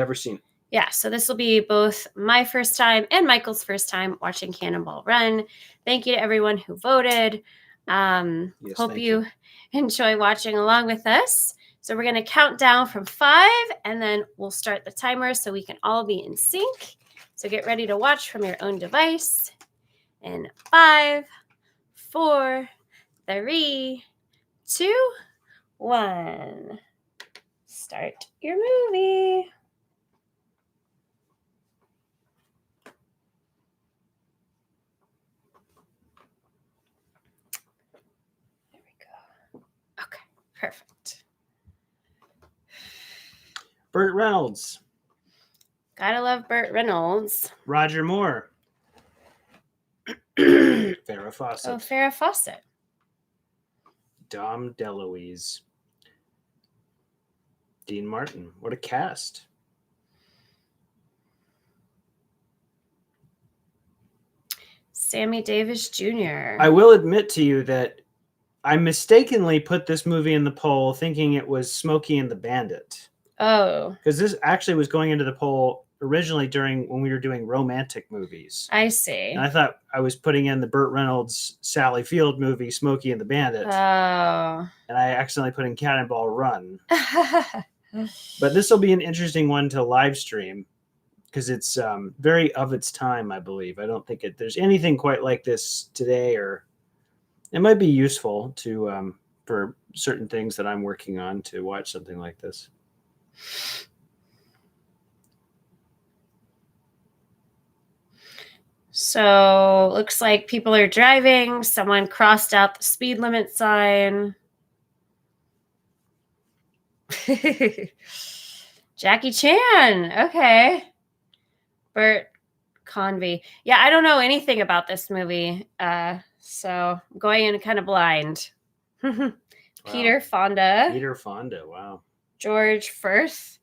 Never seen it. Yeah, so this will be both my first time and Michael's first time watching Cannonball Run. Thank you to everyone who voted. Hope you enjoy watching along with us. So we're going to count down from 5, and then we'll start the timer so we can all be in sync. So get ready to watch from your own device. In 5, 4, 3, 2, 1. Start your movie. There we go. Okay, perfect. Burt Reynolds. Gotta love Burt Reynolds. Roger Moore. Farrah Fawcett. Oh, Farrah Fawcett. Dom DeLuise. Dean Martin. What a cast. Sammy Davis Jr. I will admit to you that I mistakenly put this movie in the poll thinking it was Smokey and the Bandit. Oh. Because this actually was going into the poll originally when we were doing romantic movies. I see. And I thought I was putting in the Burt Reynolds, Sally Field movie, Smokey and the Bandit. Oh. And I accidentally put in Cannonball Run. But this will be an interesting one to live stream because it's very of its time, I believe. I don't think there's anything quite like this today, or it might be useful to for certain things that I'm working on to watch something like this. So looks like people are driving. Someone crossed out the speed limit sign. Jackie Chan. Okay. Burt Convey. Yeah, I don't know anything about this movie. So I'm going in kind of blind. Peter Fonda. Peter Fonda, wow. George Firth.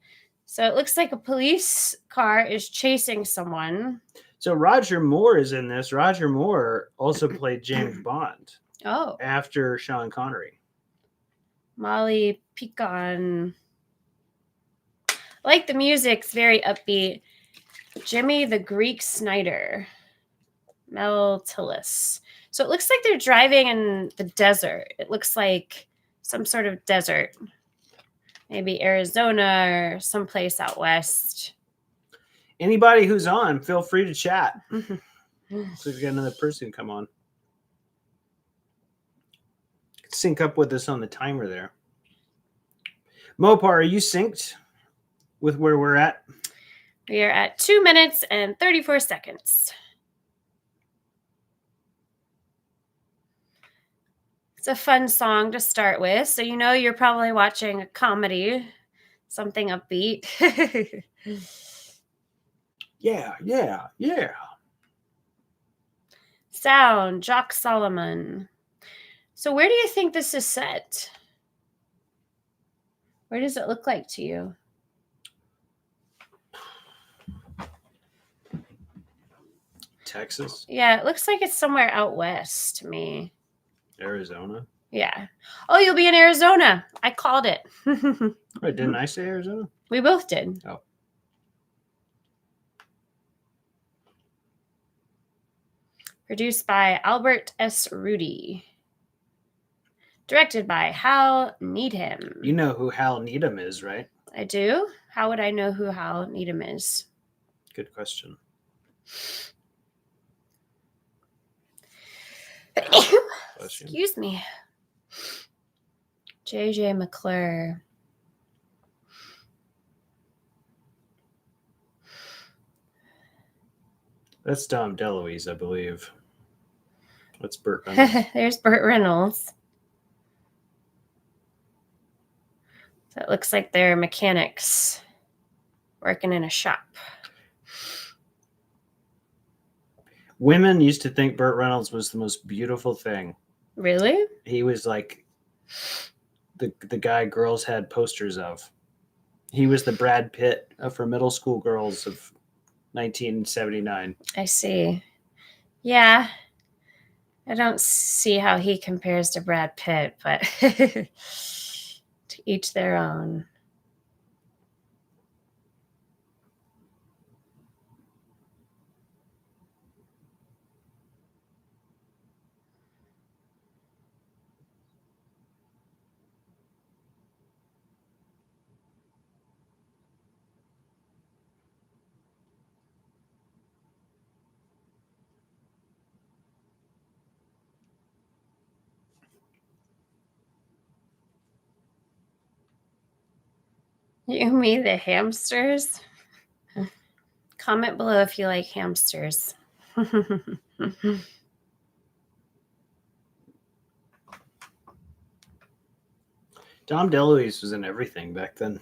So it looks like a police car is chasing someone. So Roger Moore is in this. Roger Moore also played James Bond. Oh. After Sean Connery. Molly Picon. I like the music. It's very upbeat. Jimmy the Greek Snyder. Mel Tillis. So it looks like they're driving in the desert. It looks like some sort of desert. Maybe Arizona or someplace out west. Anybody who's on, feel free to chat. So we got another person come on. Sync up with us on the timer there. Mopar, are you synced with where we're at? We are at 2 minutes and 34 seconds. It's a fun song to start with. So you know you're probably watching a comedy, something upbeat. Yeah. Sound, Jock Solomon. So where do you think this is set? Where does it look like to you? Texas? Yeah, it looks like it's somewhere out west to me. Arizona? Yeah. Oh, you'll be in Arizona. I called it. Wait, didn't I say Arizona? We both did. Oh. Produced by Albert S. Rudy. Directed by Hal Needham. You know who Hal Needham is, right? I do. How would I know who Hal Needham is? Good question. Excuse me. J.J. McClure. That's Dom DeLuise, I believe. That's Burt Reynolds. There's Burt Reynolds. So it looks like they're mechanics working in a shop. Women used to think Burt Reynolds was the most beautiful thing. Really? He was like the guy girls had posters of. He was the Brad Pitt for middle school girls of 1979. I see. Yeah. I don't see how he compares to Brad Pitt, but to each their own. You mean the hamsters? Comment below if you like hamsters. Dom DeLuise was in everything back then.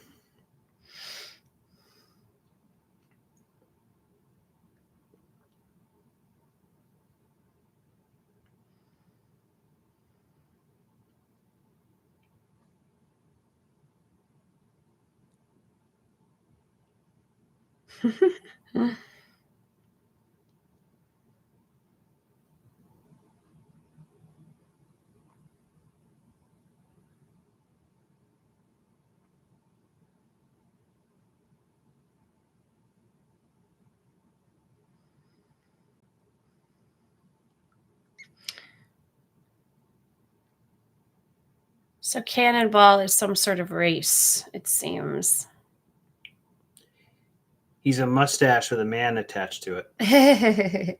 So Cannonball is some sort of race, it seems. He's a mustache with a man attached to it.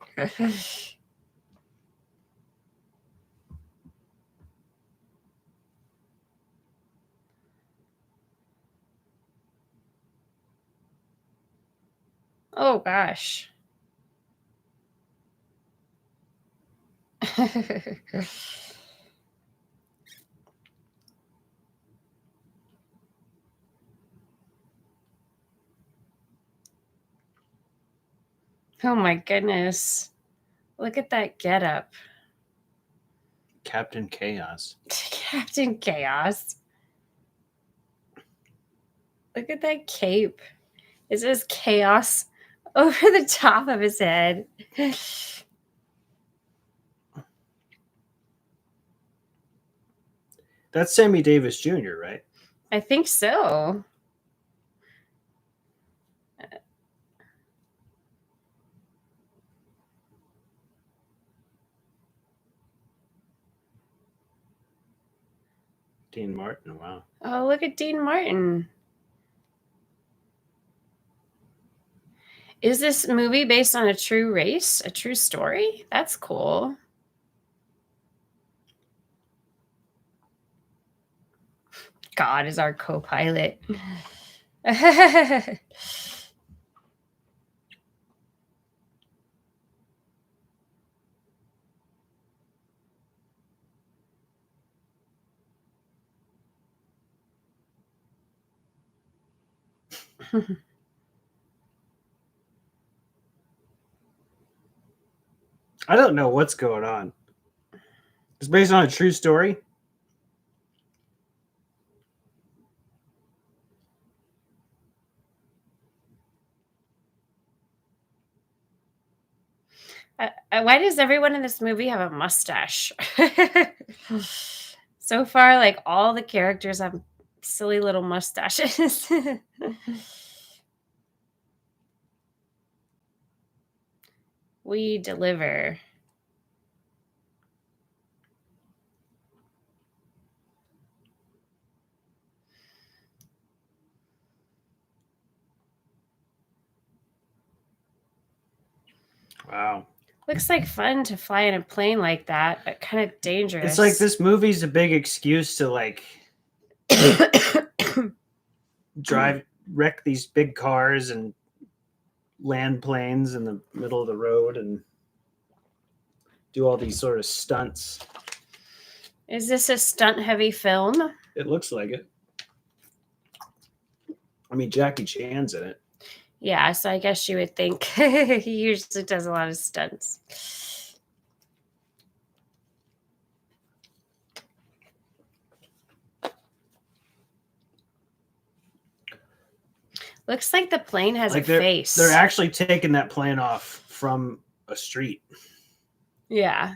Oh, gosh. Oh, my goodness. Look at that getup. Captain Chaos. Captain Chaos. Look at that cape. It says chaos over the top of his head. That's Sammy Davis Jr., right? I think so. Dean Martin, wow. Oh, look at Dean Martin. Is this movie based on a true race? A true story? That's cool. God is our co-pilot. I don't know what's going on. It's based on a true story. Why does everyone in this movie have a mustache? So far, like all the characters have silly little mustaches. We deliver. Wow. Looks like fun to fly in a plane like that, but kind of dangerous. It's like this movie's a big excuse to like wreck these big cars and land planes in the middle of the road and do all these sort of stunts. Is this a stunt-heavy film? It looks like it. I mean, Jackie Chan's in it. Yeah, so I guess you would think he usually does a lot of stunts. Looks like the plane has a face. They're actually taking that plane off from a street. Yeah.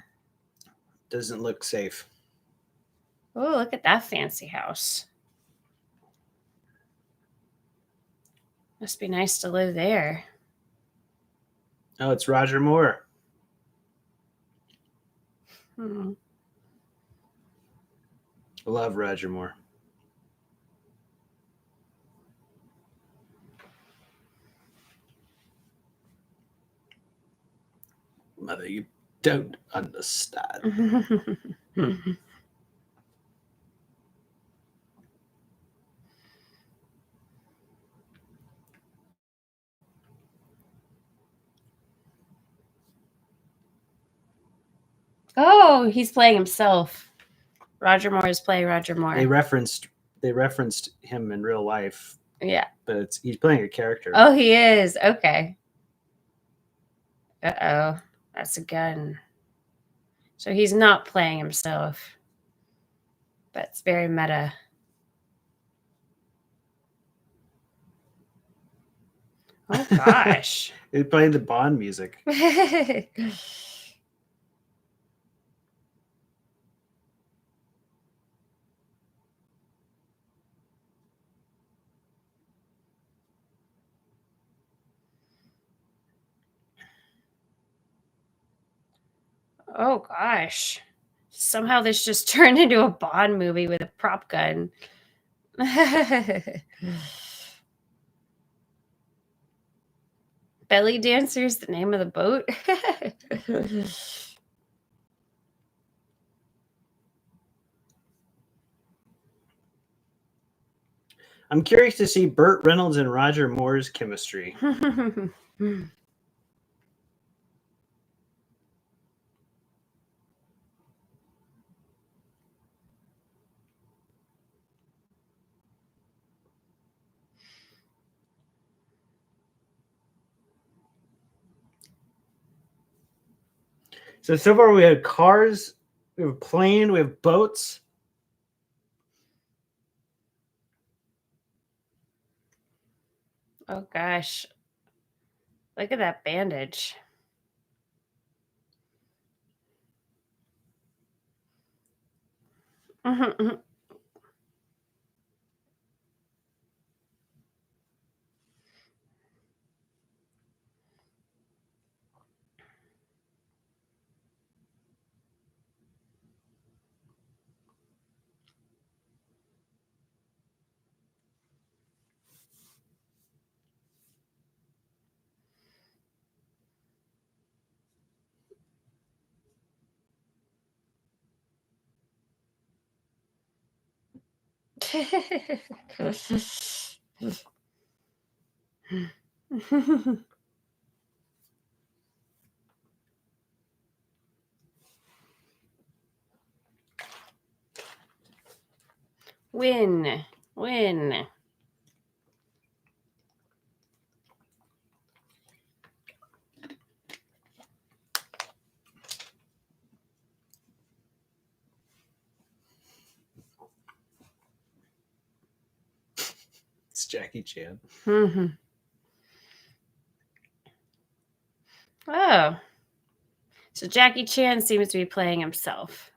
Doesn't look safe. Oh, look at that fancy house. Must be nice to live there. Oh, it's Roger Moore. Hmm. I love Roger Moore. Mother, you don't understand. Oh, he's playing himself. Roger Moore is playing Roger Moore. They referenced him in real life. Yeah. But he's playing a character. Oh, he is. Okay. Uh-oh. That's a gun. So he's not playing himself. That's very meta. Oh, gosh. He's playing the Bond music. Oh, gosh. Somehow this just turned into a Bond movie with a prop gun. Belly Dancer is the name of the boat. I'm curious to see Burt Reynolds and Roger Moore's chemistry. So far we have cars, we have a plane, we have boats. Oh, gosh. Look at that bandage. Win. It's Jackie Chan. Oh. So Jackie Chan seems to be playing himself.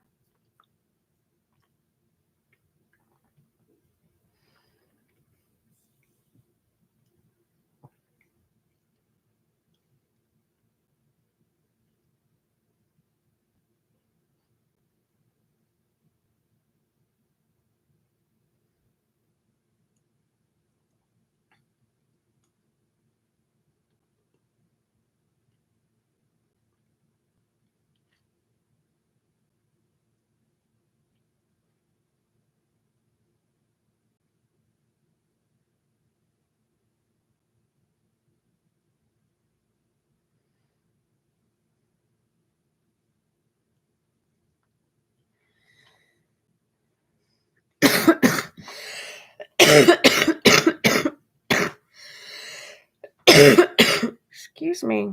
Excuse me.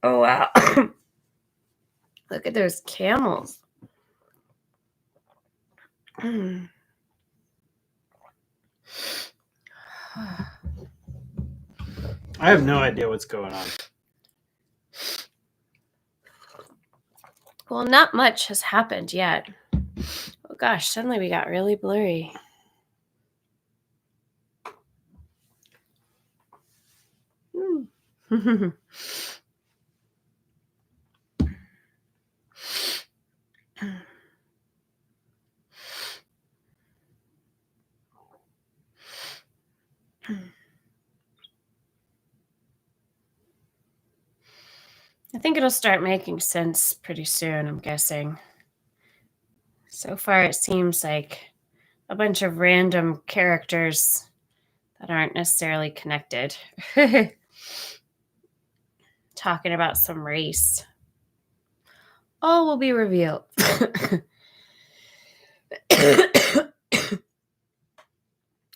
Oh, wow. Look at those camels. I have no idea what's going on. Well, not much has happened yet. Oh gosh, suddenly we got really blurry. I think it'll start making sense pretty soon, I'm guessing. So far, it seems like a bunch of random characters that aren't necessarily connected. talking about some race. All will be revealed.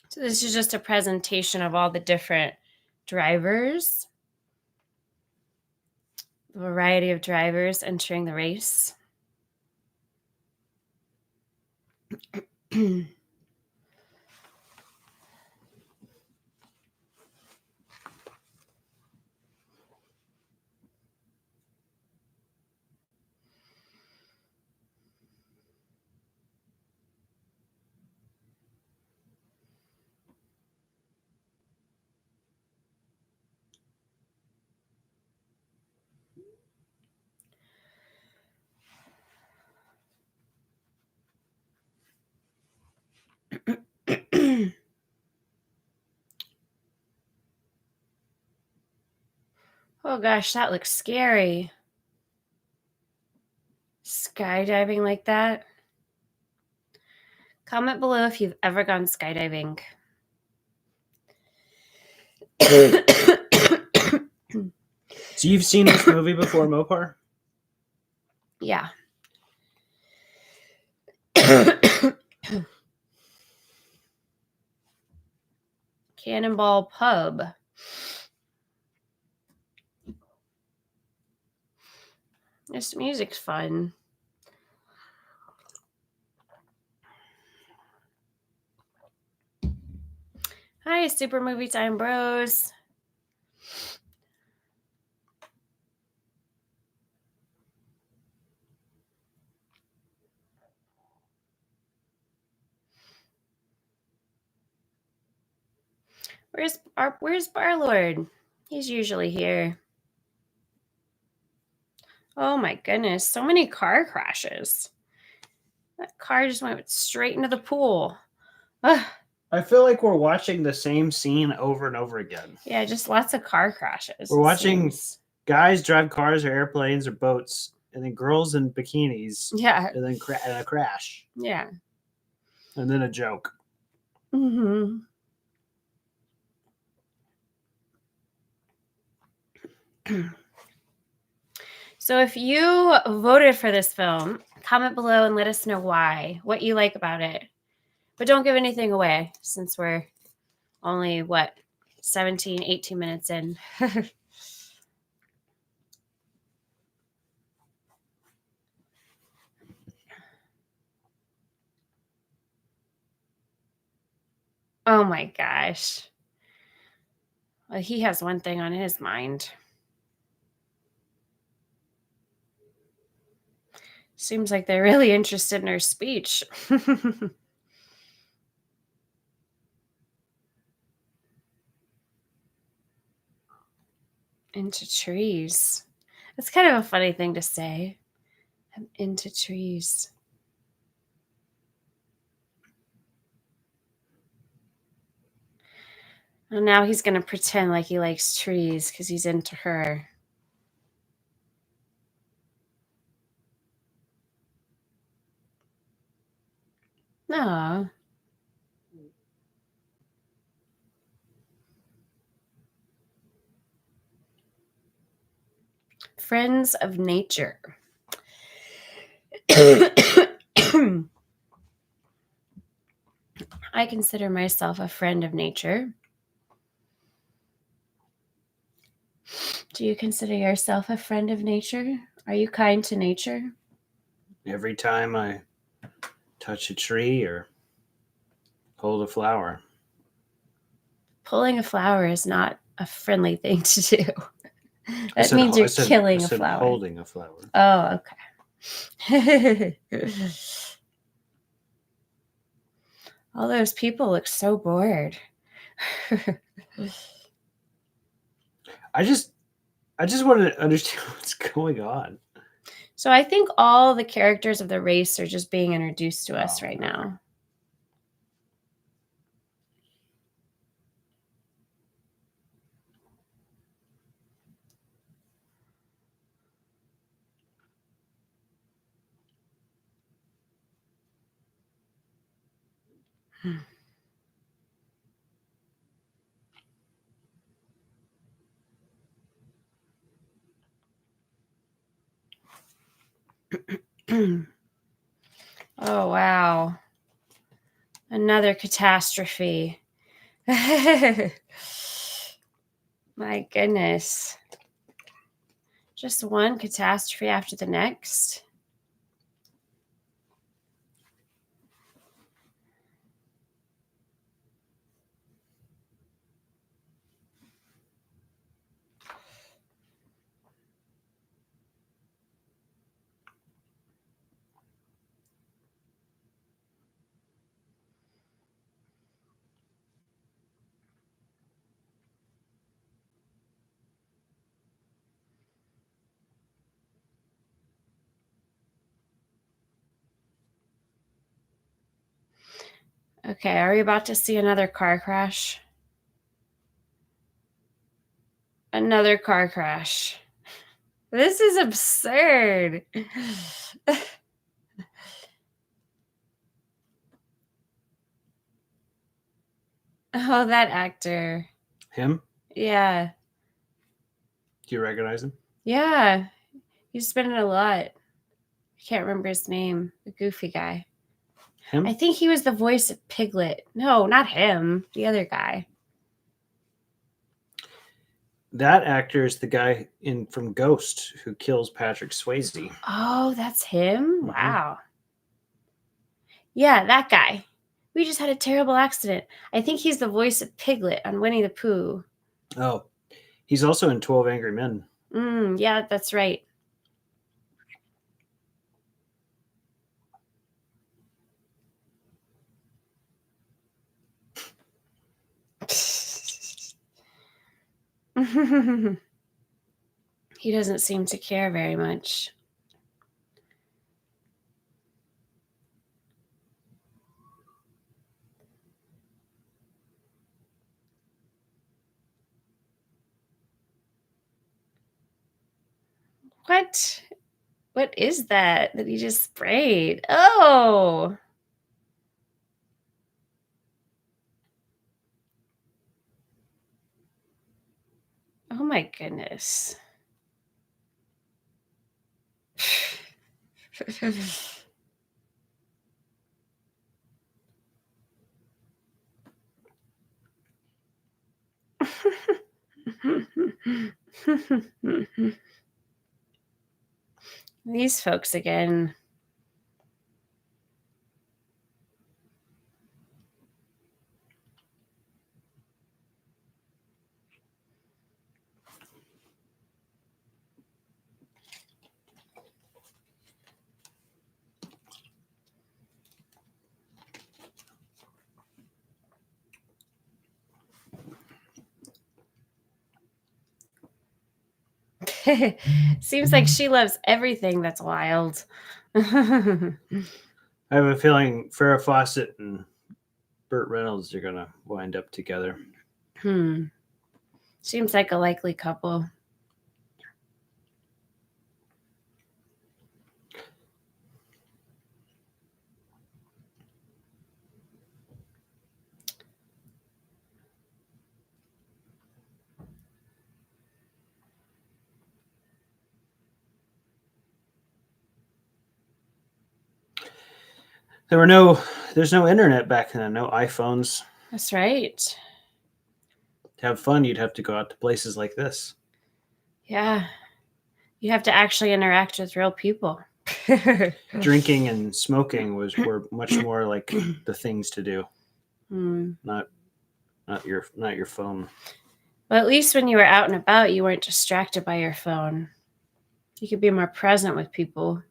So this is just a presentation of all the different drivers, the variety of drivers entering the race. Oh gosh, that looks scary. Skydiving like that. Comment below if you've ever gone skydiving. So you've seen this movie before, Mopar? Yeah. Cannonball Pub. This music's fun. Hi, Super Movie Time Bros. Where's Barlord? He's usually here. Oh my goodness, so many car crashes. That car just went straight into the pool. Ugh. I feel like we're watching the same scene over and over again. Yeah, just lots of car crashes. We're watching guys drive cars or airplanes or boats, and then girls in bikinis. Yeah. And then a crash. Yeah. And then a joke. Mm-hmm. So if you voted for this film, comment below and let us know why, what you like about it. But don't give anything away since we're only, 17, 18 minutes in. Oh my gosh. Well, he has one thing on his mind. Seems like they're really interested in her speech. Into trees. That's kind of a funny thing to say. I'm into trees. And now he's going to pretend like he likes trees because he's into her. No. Friends of nature. I consider myself a friend of nature. Do you consider yourself a friend of nature? Are you kind to nature? Every time I touch a tree or hold a flower. Pulling a flower is not a friendly thing to do. That means you're killing a flower. Holding a flower. Oh, okay. All those people look so bored. I just wanted to understand what's going on. So I think all the characters of the race are just being introduced to us right now. Oh, wow. Another catastrophe. My goodness. Just one catastrophe after the next. Okay, are we about to see another car crash? Another car crash. This is absurd. Oh, that actor. Him? Yeah. Do you recognize him? Yeah. He's been in a lot. I can't remember his name. The goofy guy. Him? I think he was the voice of Piglet. No, not him. The other guy. That actor is the guy from Ghost who kills Patrick Swayze. Oh, that's him? Mhm. Wow. Yeah, that guy. We just had a terrible accident. I think he's the voice of Piglet on Winnie the Pooh. Oh, he's also in 12 Angry Men. Yeah, that's right. He doesn't seem to care very much. What? What is that he just sprayed? Oh! Oh my goodness. These folks again. Seems like she loves everything that's wild. I have a feeling Farrah Fawcett and Burt Reynolds are going to wind up together. Seems like a likely couple. There's no internet back then, no iPhones. That's right. To have fun, you'd have to go out to places like this. Yeah. You have to actually interact with real people. Drinking and smoking were much more like the things to do. Not your phone. Well, at least when you were out and about, you weren't distracted by your phone. You could be more present with people.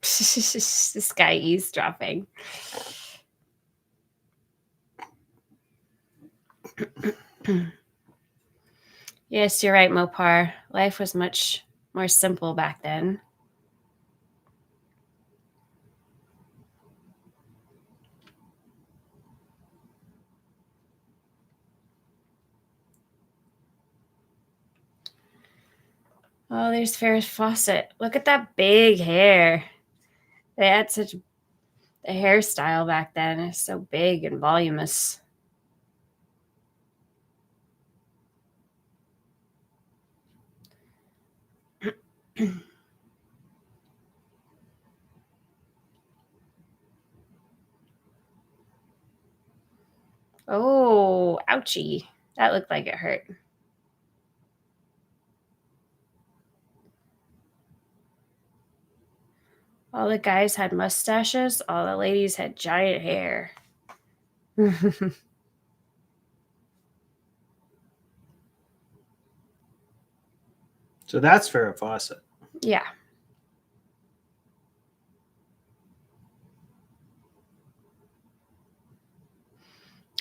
This guy eavesdropping. Yes, you're right, Mopar. Life was much more simple back then. Oh, there's Farrah Fawcett. Look at that big hair. They had such a hairstyle back then. It's so big and voluminous. Oh, ouchie. That looked like it hurt. All the guys had mustaches. All the ladies had giant hair. So that's Farrah Fawcett. Yeah.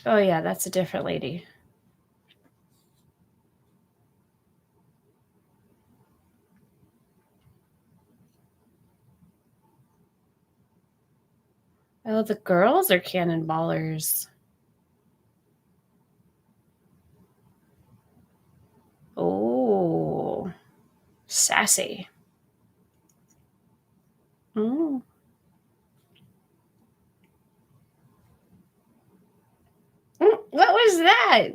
Oh, yeah, that's a different lady. Oh, the girls are cannonballers. Oh, sassy. Mm. What was that?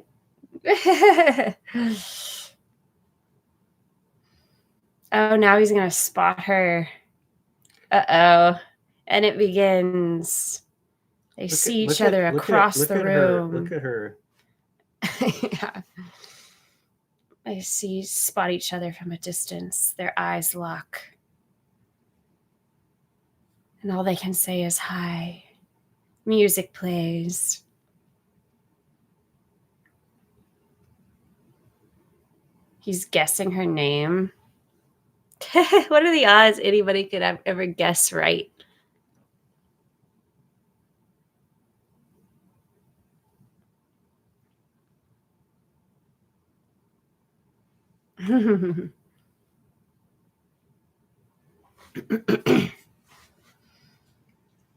Oh, now he's going to spot her. Uh-oh. And it begins. They see each other across the room. Look at her. Yeah. They spot each other from a distance. Their eyes lock. And all they can say is hi. Music plays. He's guessing her name. What are the odds anybody could ever guess right?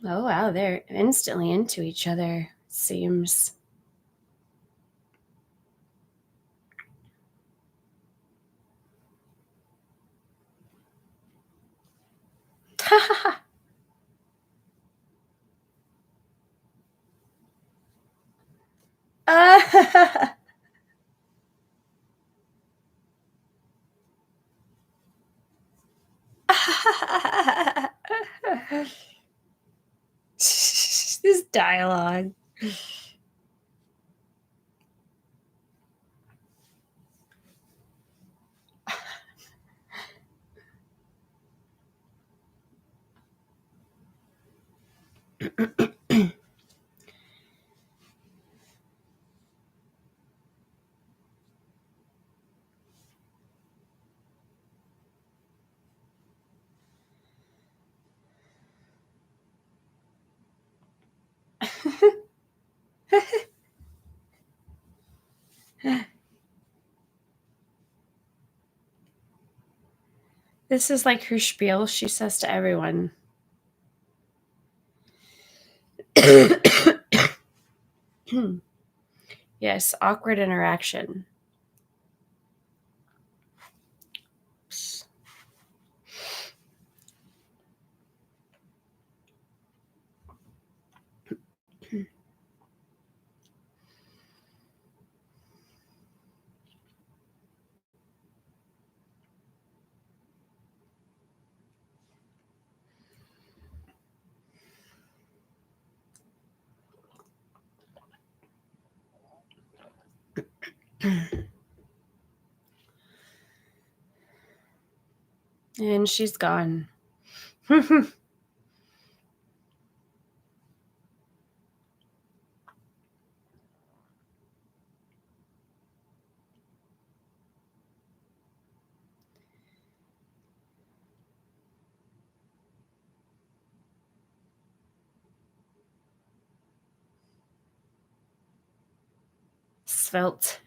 Oh, wow. They're instantly into each other, seems. This dialogue. This is like her spiel she says to everyone. Yes, awkward interaction. And she's gone. Svelte.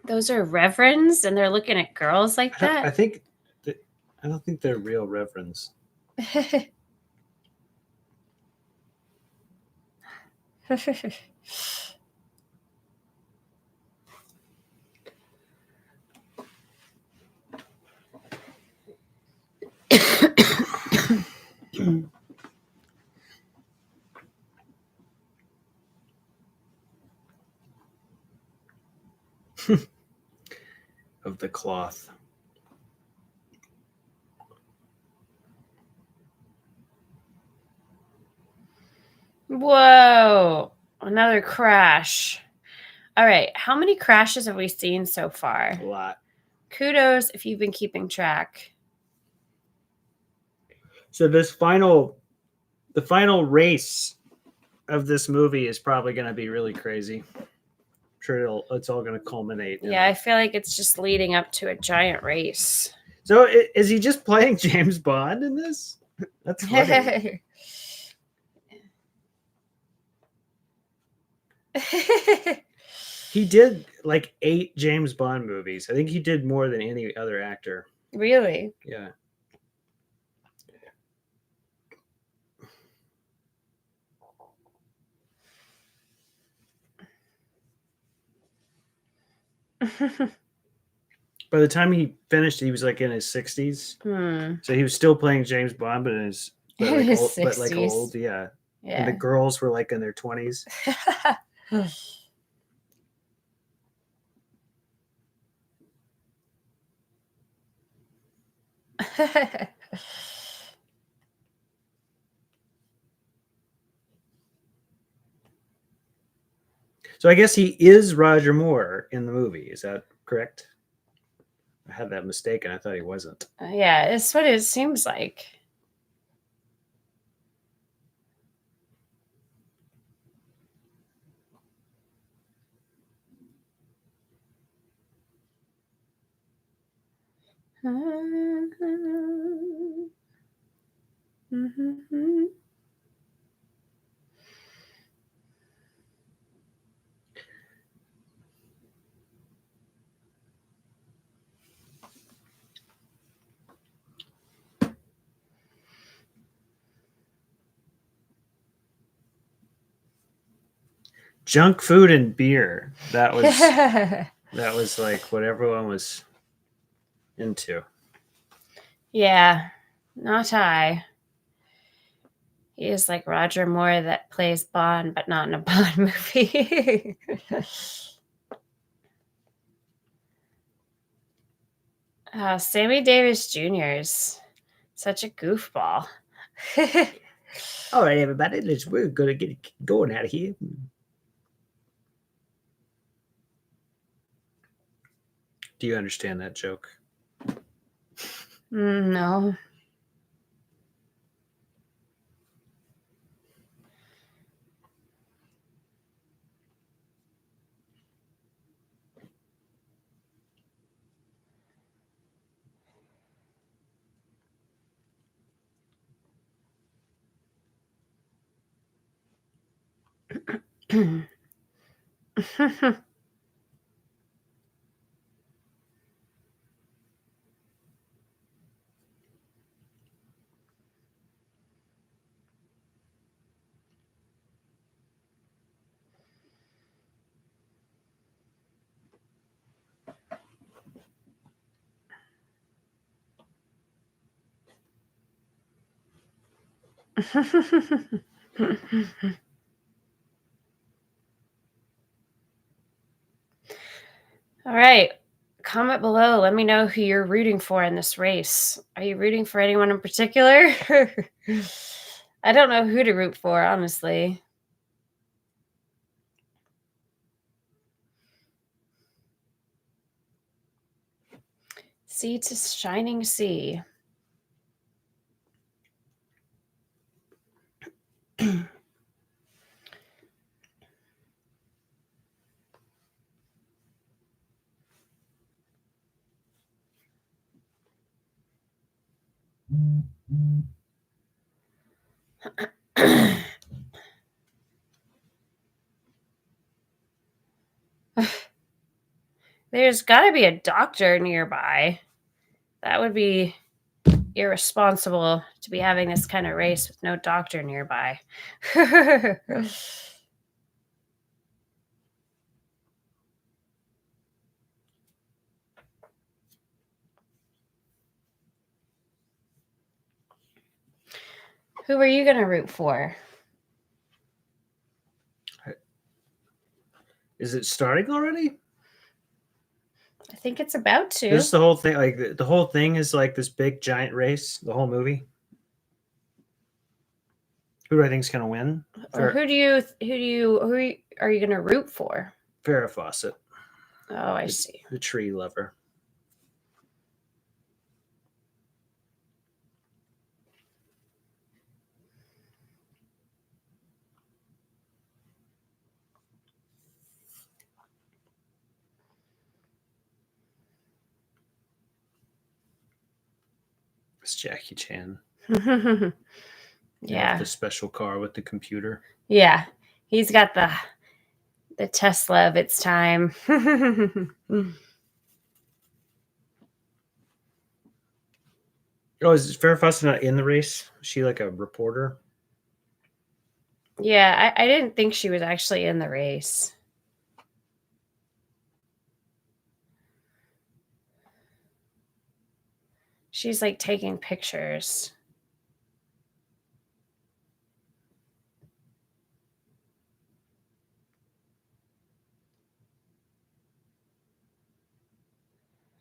Those are reverends, and they're looking at girls like that. I don't think they're real reverends. Of the cloth. Whoa, another crash. All right, how many crashes have we seen so far? A lot. Kudos if you've been keeping track. So the final race of this movie is probably going to be really crazy. I'm sure it's all going to culminate. Yeah, I feel like it's just leading up to a giant race. So is he just playing James Bond in this? That's funny. He did like 8 James Bond movies. I think he did more than any other actor. Really? Yeah. By the time he finished, he was like in his 60s. So he was still playing James Bond, but like old, yeah. And the girls were like in their 20s. So I guess he is Roger Moore in the movie. Is that correct? I had that mistaken. I thought he wasn't. Yeah, it's what it seems like. Junk food and beer. That was like what everyone was into. Yeah, not I. He is like Roger Moore that plays Bond, but not in a Bond movie. Sammy Davis Jr. is such a goofball. All right, everybody, we're gonna get going out of here. Do you understand that joke? No. All right. Comment below. Let me know who you're rooting for in this race. Are you rooting for anyone in particular? I don't know who to root for, honestly. Sea to shining sea. There's got to be a doctor nearby. That would be irresponsible to be having this kind of race with no doctor nearby. Who are you going to root for? Is it starting already? I think it's about to. This is the whole thing. Like the whole thing is like this big giant race. The whole movie. Who do I think is going to win? Or who are you going to root for? Farrah Fawcett. Oh, I see. The tree lover. It's Jackie Chan. Yeah. The special car with the computer. Yeah. He's got the Tesla of its time. Oh, is Farrah Fawcett not in the race? Is she like a reporter? Yeah, I didn't think she was actually in the race. She's like taking pictures.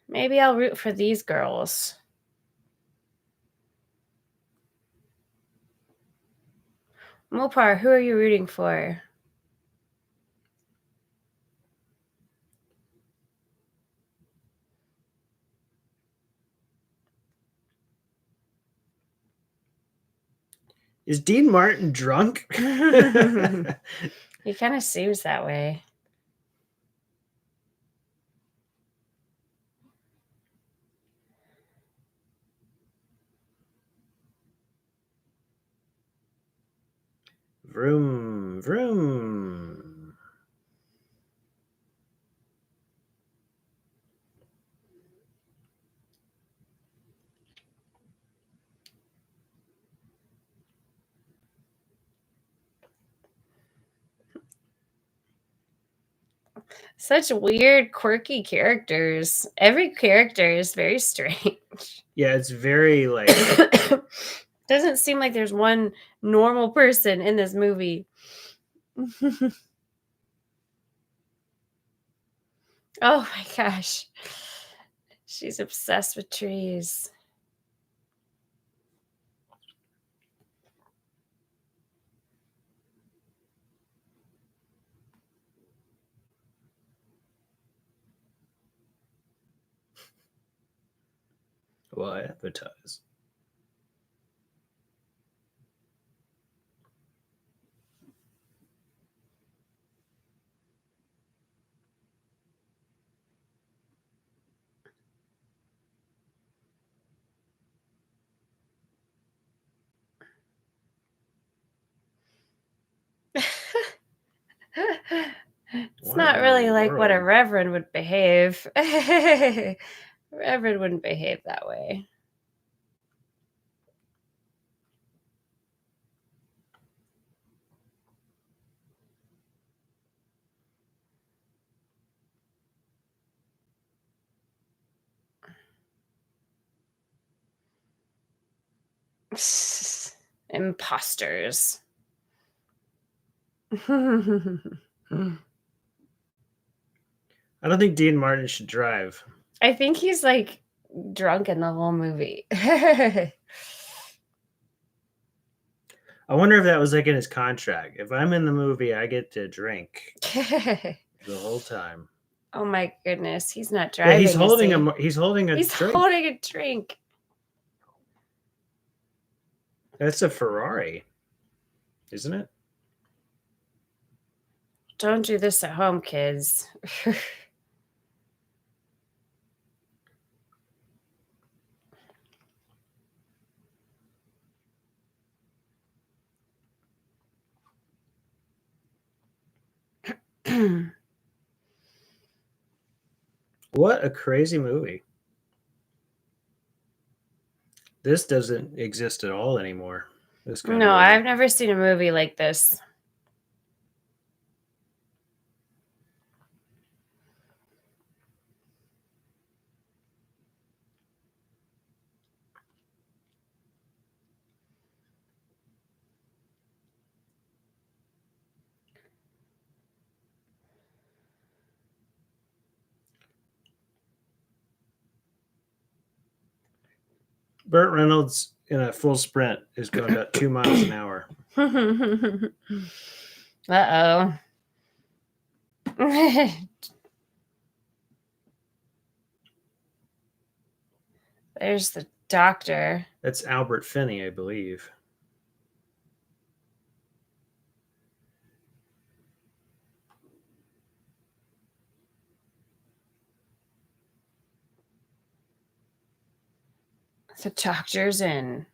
Maybe I'll root for these girls. Mopar, who are you rooting for? Is Dean Martin drunk? He kind of seems that way. Vroom, vroom. Such weird, quirky characters. Every character is very strange. Yeah, it's very like... Doesn't seem like there's one normal person in this movie. Oh my gosh. She's obsessed with trees. Well, I advertise. It's not really like what a reverend would behave. Reverend wouldn't behave that way. Imposters. I don't think Dean Martin should drive. I think he's like drunk in the whole movie. I wonder if that was like in his contract. If I'm in the movie, I get to drink the whole time. Oh my goodness, he's not driving. Yeah, he's holding a drink. That's a Ferrari, isn't it? Don't do this at home, kids. What a crazy movie. This doesn't exist at all anymore. This kind No, of movie. I've never seen a movie like this. Burt Reynolds in a full sprint is going about 2 miles an hour. Uh-oh. There's the doctor. That's Albert Finney, I believe. The doctor's in.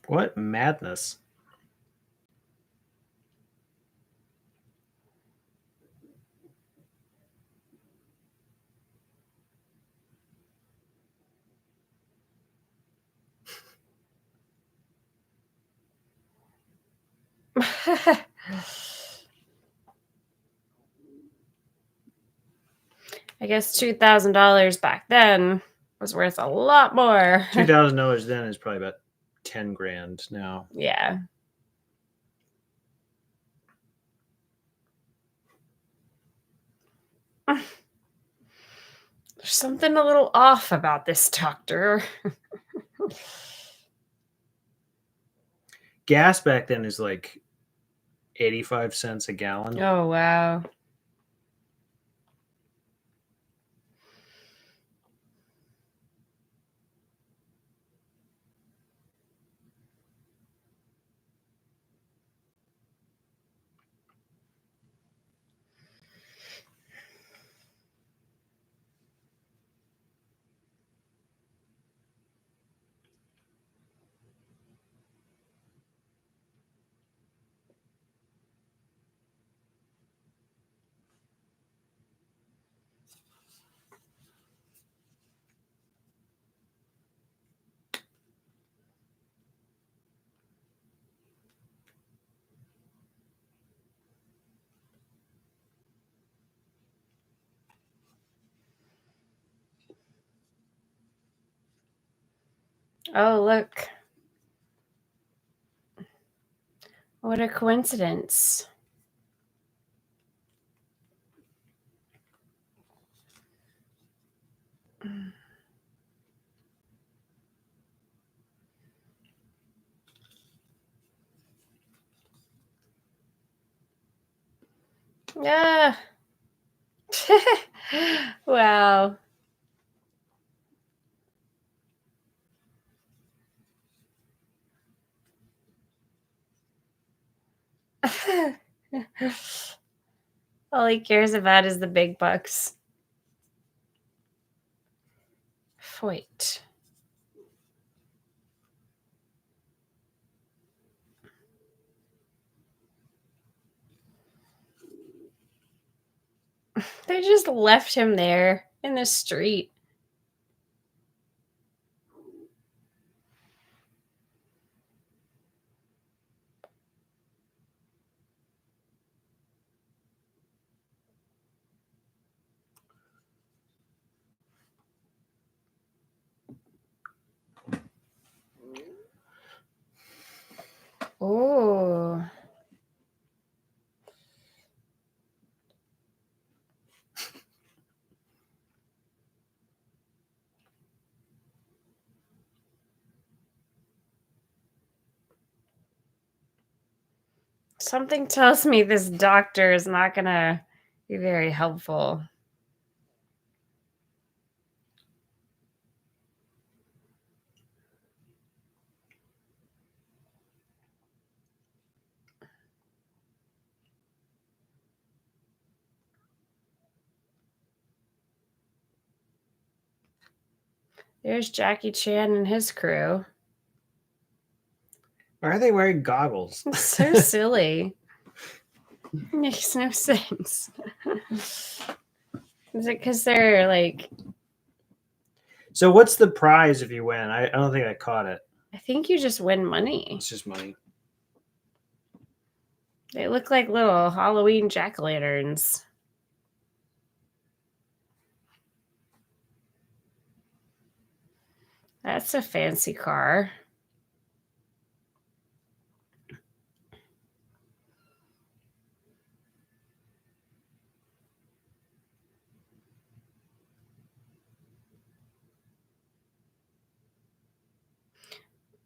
What madness. I guess $2,000 back then was worth a lot more. $2,000 then is probably about 10 grand now. Yeah. There's something a little off about this doctor. Gas back then is like 85 cents a gallon. Oh, wow. Oh, look. What a coincidence. Yeah. Wow. All he cares about is the big bucks. Foyt. They just left him there in the street. Oh. Something tells me this doctor is not going to be very helpful. There's Jackie Chan and his crew. Why are they wearing goggles? It's so silly. Makes no sense. Is it because they're like... So what's the prize if you win? I don't think I caught it. I think you just win money. It's just money. They look like little Halloween jack-o'-lanterns. That's a fancy car.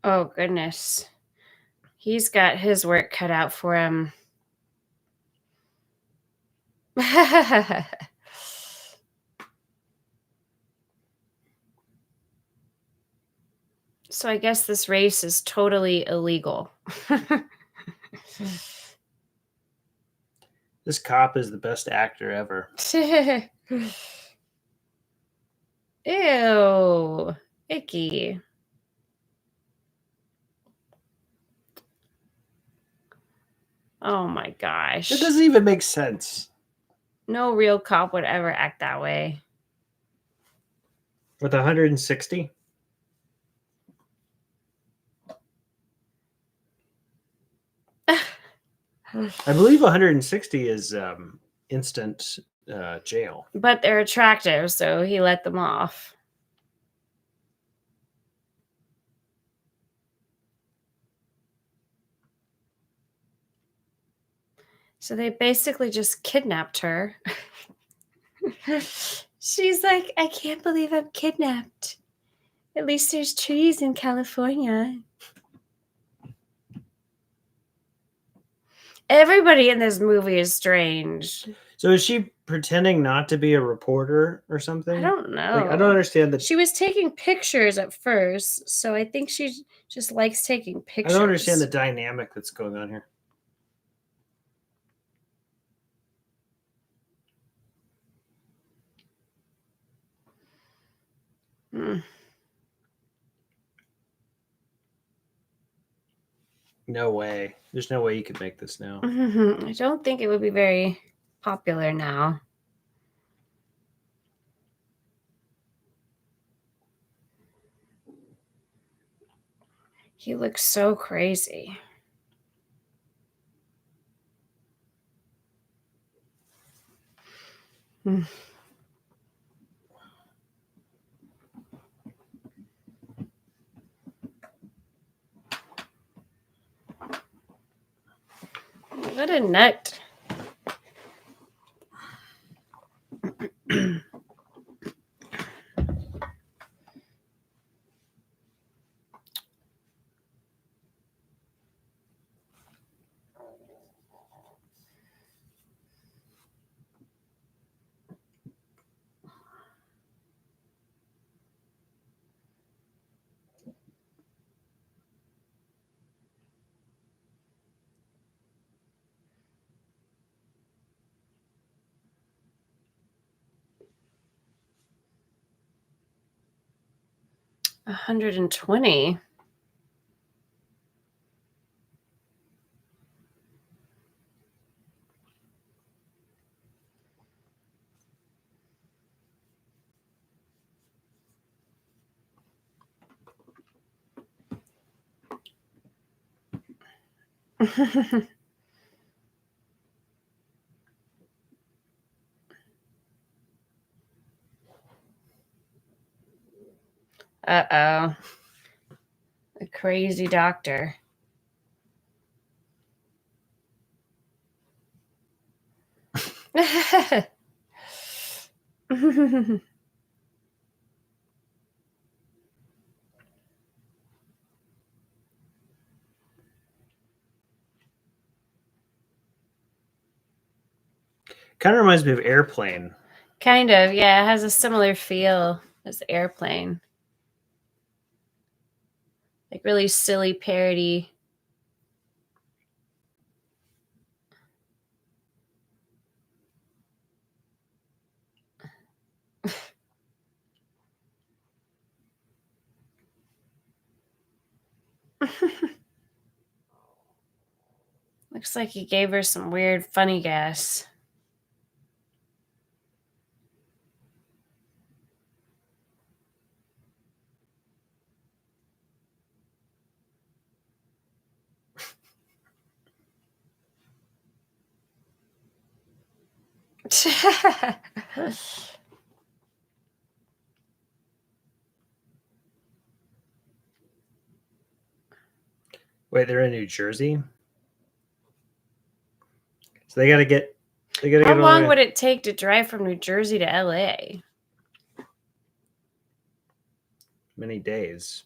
Oh, goodness. He's got his work cut out for him. So I guess this race is totally illegal. This cop is the best actor ever. Ew. Icky. Oh my gosh. It doesn't even make sense. No real cop would ever act that way. With 160? I believe 160 is instant jail. But they're attractive, so he let them off. So they basically just kidnapped her. She's like, I can't believe I'm kidnapped. At least there's trees in California. Everybody in this movie is strange. So is she pretending not to be a reporter or something? I don't know. Like, I don't understand that. She was taking pictures at first, so I think she just likes taking pictures. I don't understand the dynamic that's going on here. No way. There's no way you could make this now. I don't think it would be very popular now. He looks so crazy. What a nut. $120. Uh-oh. A crazy doctor. Kind of reminds me of Airplane. Kind of, yeah. It has a similar feel as Airplane. Like really silly parody. Looks like he gave her some weird funny gas. Wait, they're in New Jersey? So they got to get... How long would it take to drive from New Jersey to LA? Many days.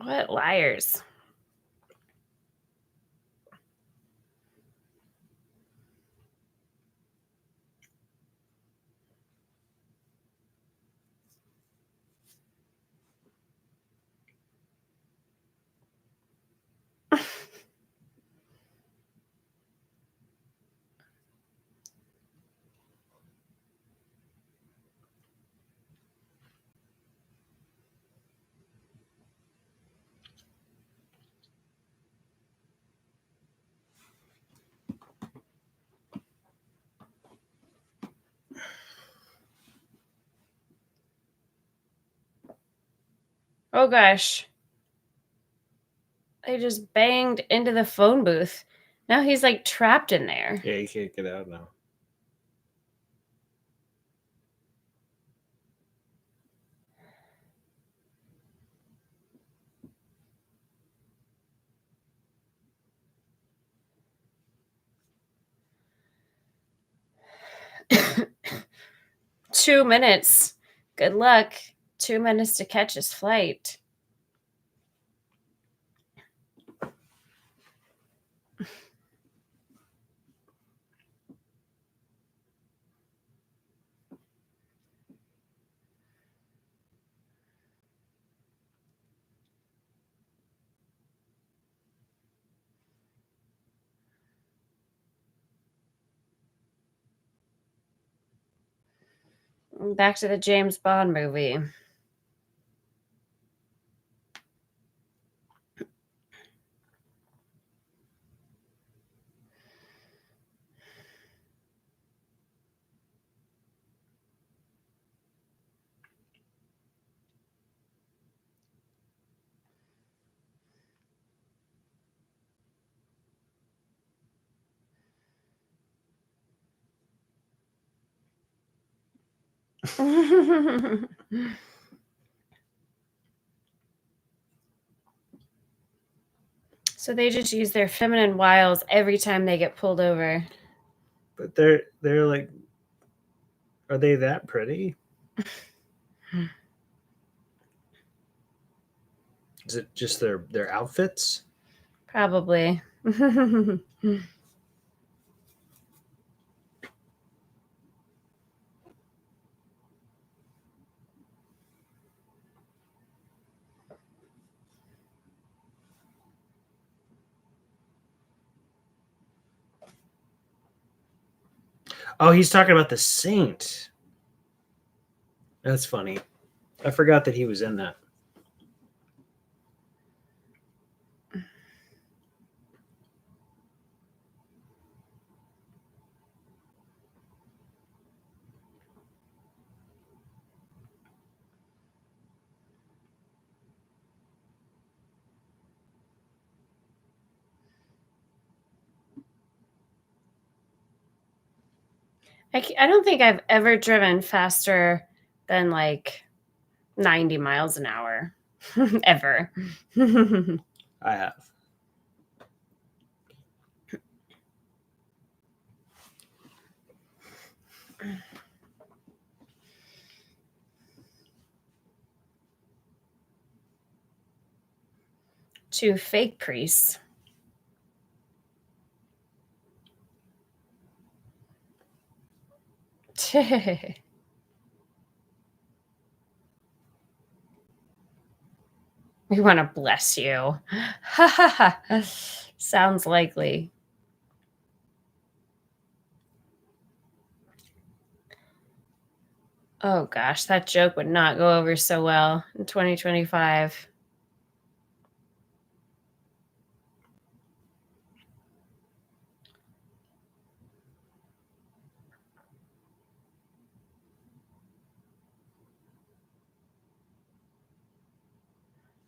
What liars. Oh gosh. They just banged into the phone booth. Now he's like trapped in there. Yeah, you can't get out now. Two minutes. Good luck. 2 minutes to catch his flight. Back to the James Bond movie. So they just use their feminine wiles every time they get pulled over. But they're like, are they that pretty? Is it just their outfits? Probably. Oh, he's talking about the Saint. That's funny. I forgot that he was in that. I don't think I've ever driven faster than like 90 miles an hour. Ever. I have. Two fake priests. We want to bless you. Sounds likely. Oh gosh, that joke would not go over so well in 2025.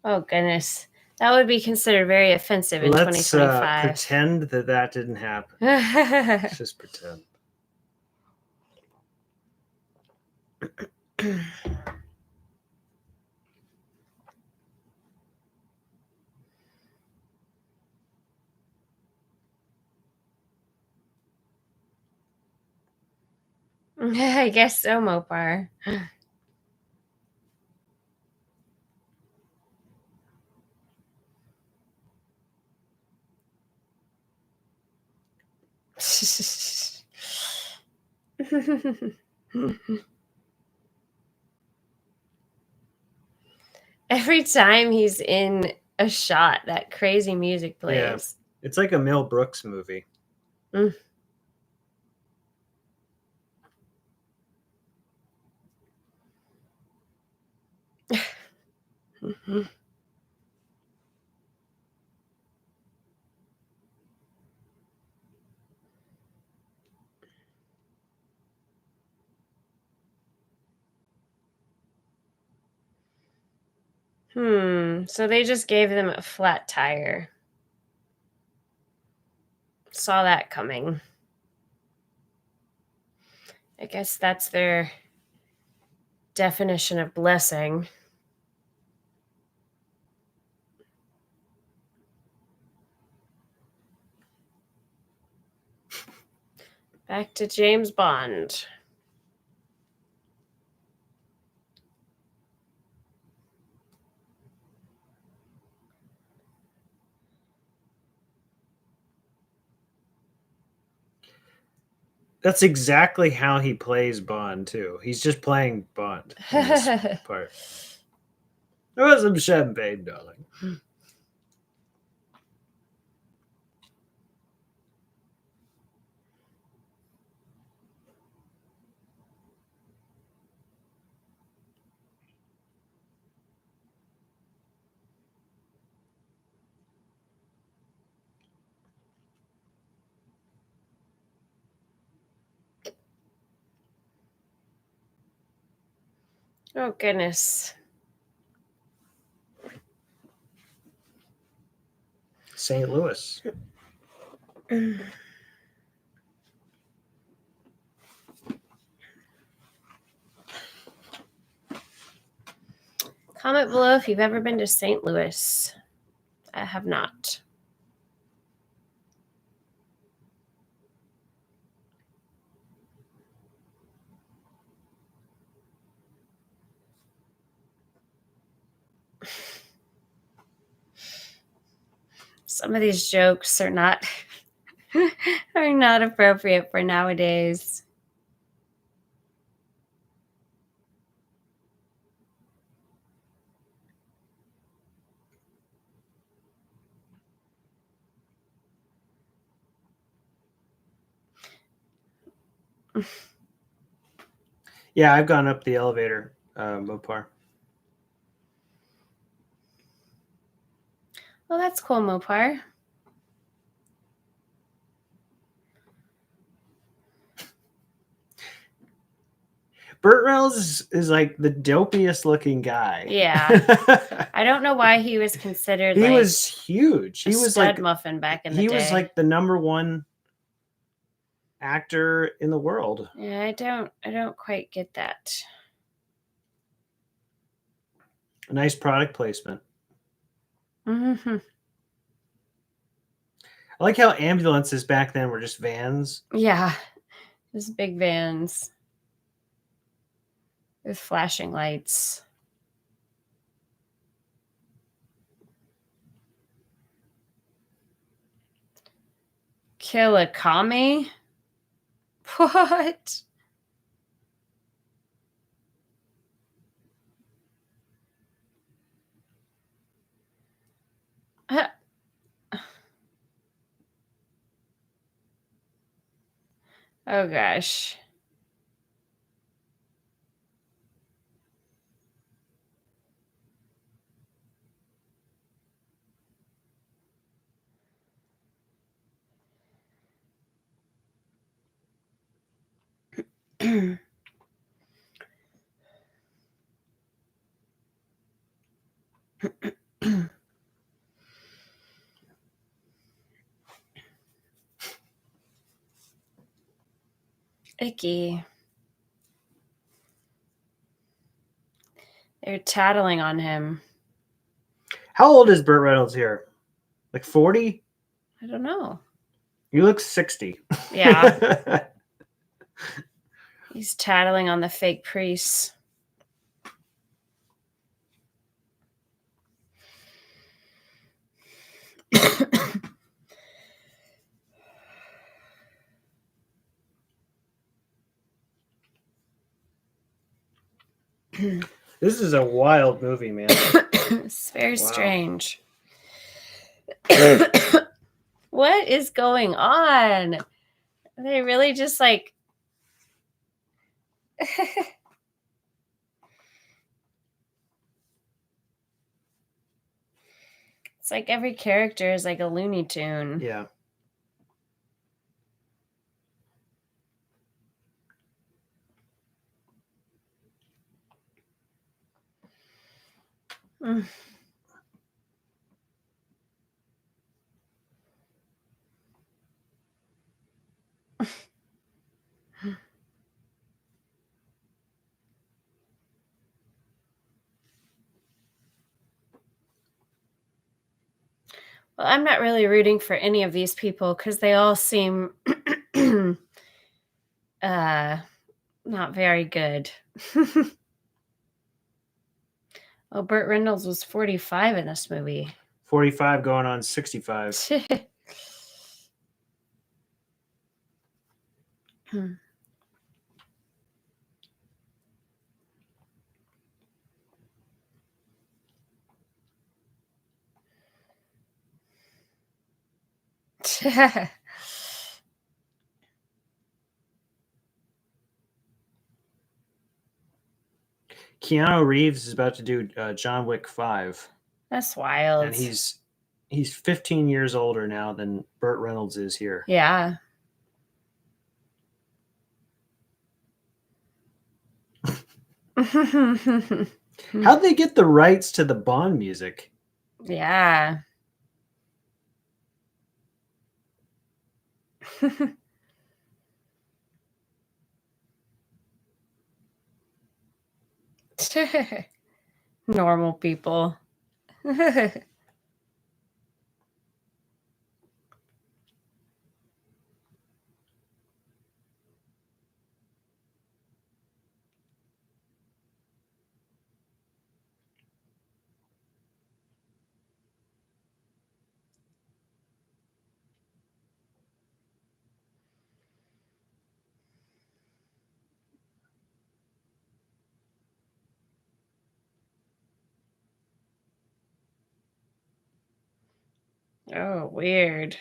Oh goodness. That would be considered very offensive in Let's 2025. pretend that didn't happen. Let's just pretend. I guess so, Mopar. Every time he's in a shot, that crazy music plays. Yeah. It's like a Mel Brooks movie. Mm. So they just gave them a flat tire. Saw that coming. I guess that's their definition of blessing. Back to James Bond. That's exactly how he plays Bond too. He's just playing Bond in this part. There was some champagne, darling. Oh, goodness. St. Louis. Comment below if you've ever been to St. Louis. I have not. Some of these jokes are not appropriate for nowadays. Yeah, I've gone up the elevator, Mopar. Well, that's cool, Mopar. Burt Reynolds is like the dopiest looking guy. Yeah. I don't know why he was considered he was huge. He was stud like muffin back in the day. He was like the #1 actor in the world. Yeah, I don't quite get that. A nice product placement. Mm-hmm. I like how ambulances back then were just vans. Yeah, just big vans with flashing lights. Killikami? What? Oh gosh. Icky. They're tattling on him. How old is Burt Reynolds here? Like 40? I don't know. He looks 60. Yeah. He's tattling on the fake priests. This is a wild movie, man. It's very strange. What is going on? Are they really just like... It's like every character is like a Looney Tune. Yeah. Mm. Well, I'm not really rooting for any of these people because they all seem not very good. Oh, Burt Reynolds was 45 in this movie. 45 going on 65. Keanu Reeves is about to do John Wick 5. That's wild. And he's 15 years older now than Burt Reynolds is here. Yeah. How'd they get the rights to the Bond music? Yeah. Normal people. Oh, weird.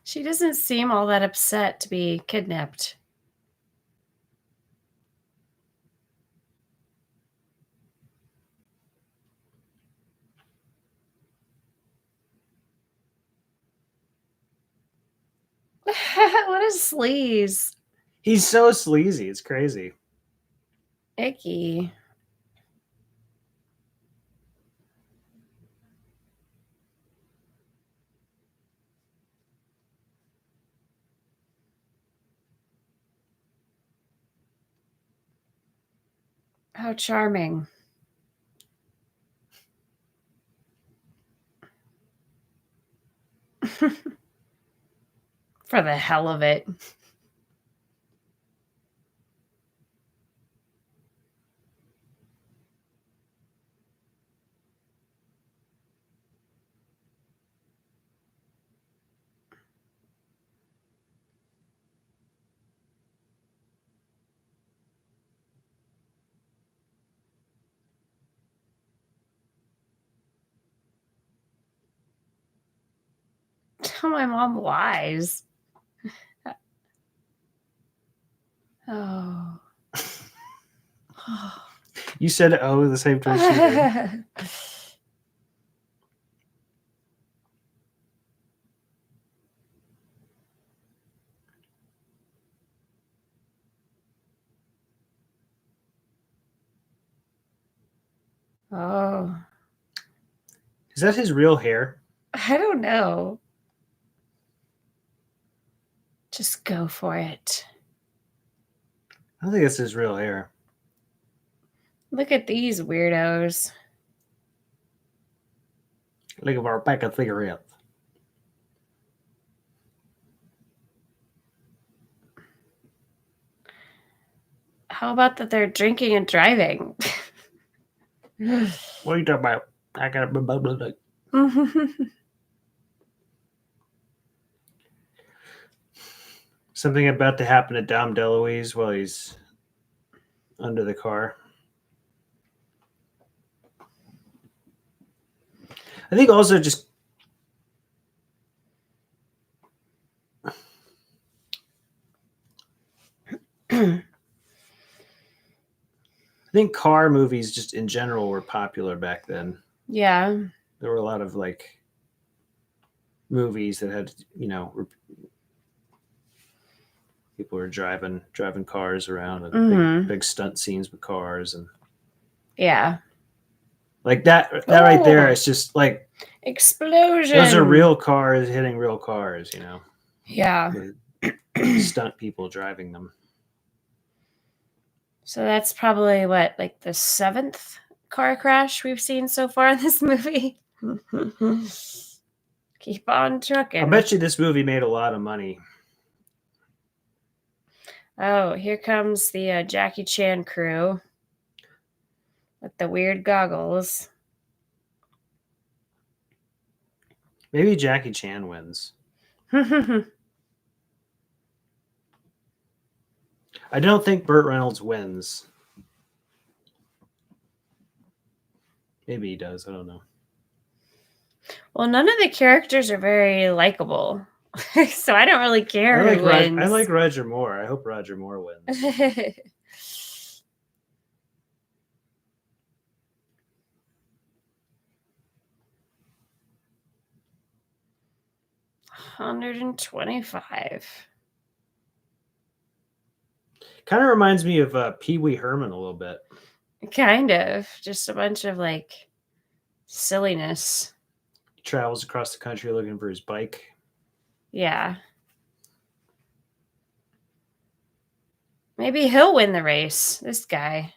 She doesn't seem all that upset to be kidnapped. What a sleaze. He's so sleazy. It's crazy. Icky. How charming. For the hell of it. Tell my mom lies. Oh. You said "oh" the same time she did. Oh. Is that his real hair? I don't know. Just go for it. I don't think it's his real hair. Look at these weirdos. Look at our pack of cigarettes. How about that they're drinking and driving? What are you talking about? I got a Something about to happen to Dom DeLuise while he's under the car. I think also just I think car movies just in general were popular back then. Yeah. There were a lot of like movies that had, people were driving cars around and big stunt scenes with cars and yeah. Like that right there, it's just like explosion. Those are real cars hitting real cars, Yeah. Stunt people driving them. So that's probably what, like the 7th car crash we've seen so far in this movie. Keep on trucking. I bet you this movie made a lot of money. Oh, here comes the Jackie Chan crew with the weird goggles. Maybe Jackie Chan wins. I don't think Burt Reynolds wins. Maybe he does. I don't know. Well, none of the characters are very likable. So I don't really care who wins. I like Roger Moore. I hope Roger Moore wins. $125. Kind of reminds me of Pee Wee Herman a little bit. Kind of. Just a bunch of like silliness. He travels across the country looking for his bike. Yeah. Maybe he'll win the race, this guy.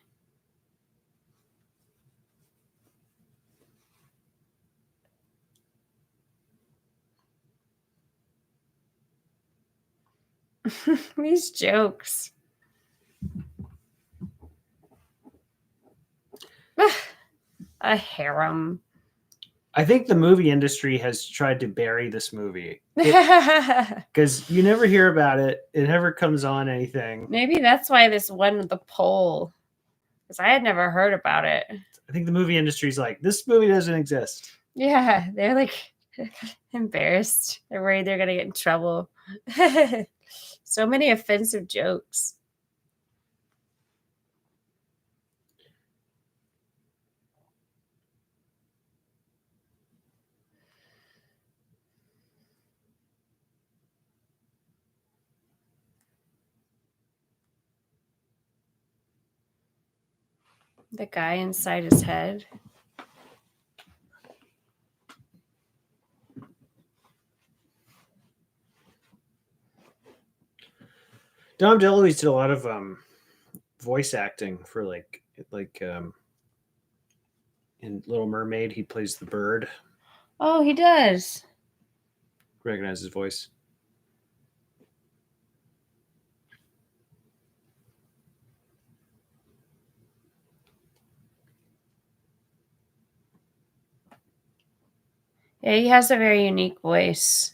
These jokes. A harem. I think the movie industry has tried to bury this movie because you never hear about it. It never comes on anything. Maybe that's why this won the poll, because I had never heard about it. I think the movie industry's like, this movie doesn't exist. Yeah, they're like embarrassed. They're worried they're going to get in trouble. So many offensive jokes. The guy inside his head. Dom DeLuise did a lot of voice acting for like in Little Mermaid, he plays the bird. Oh, he does. Recognize his voice. Yeah, he has a very unique voice.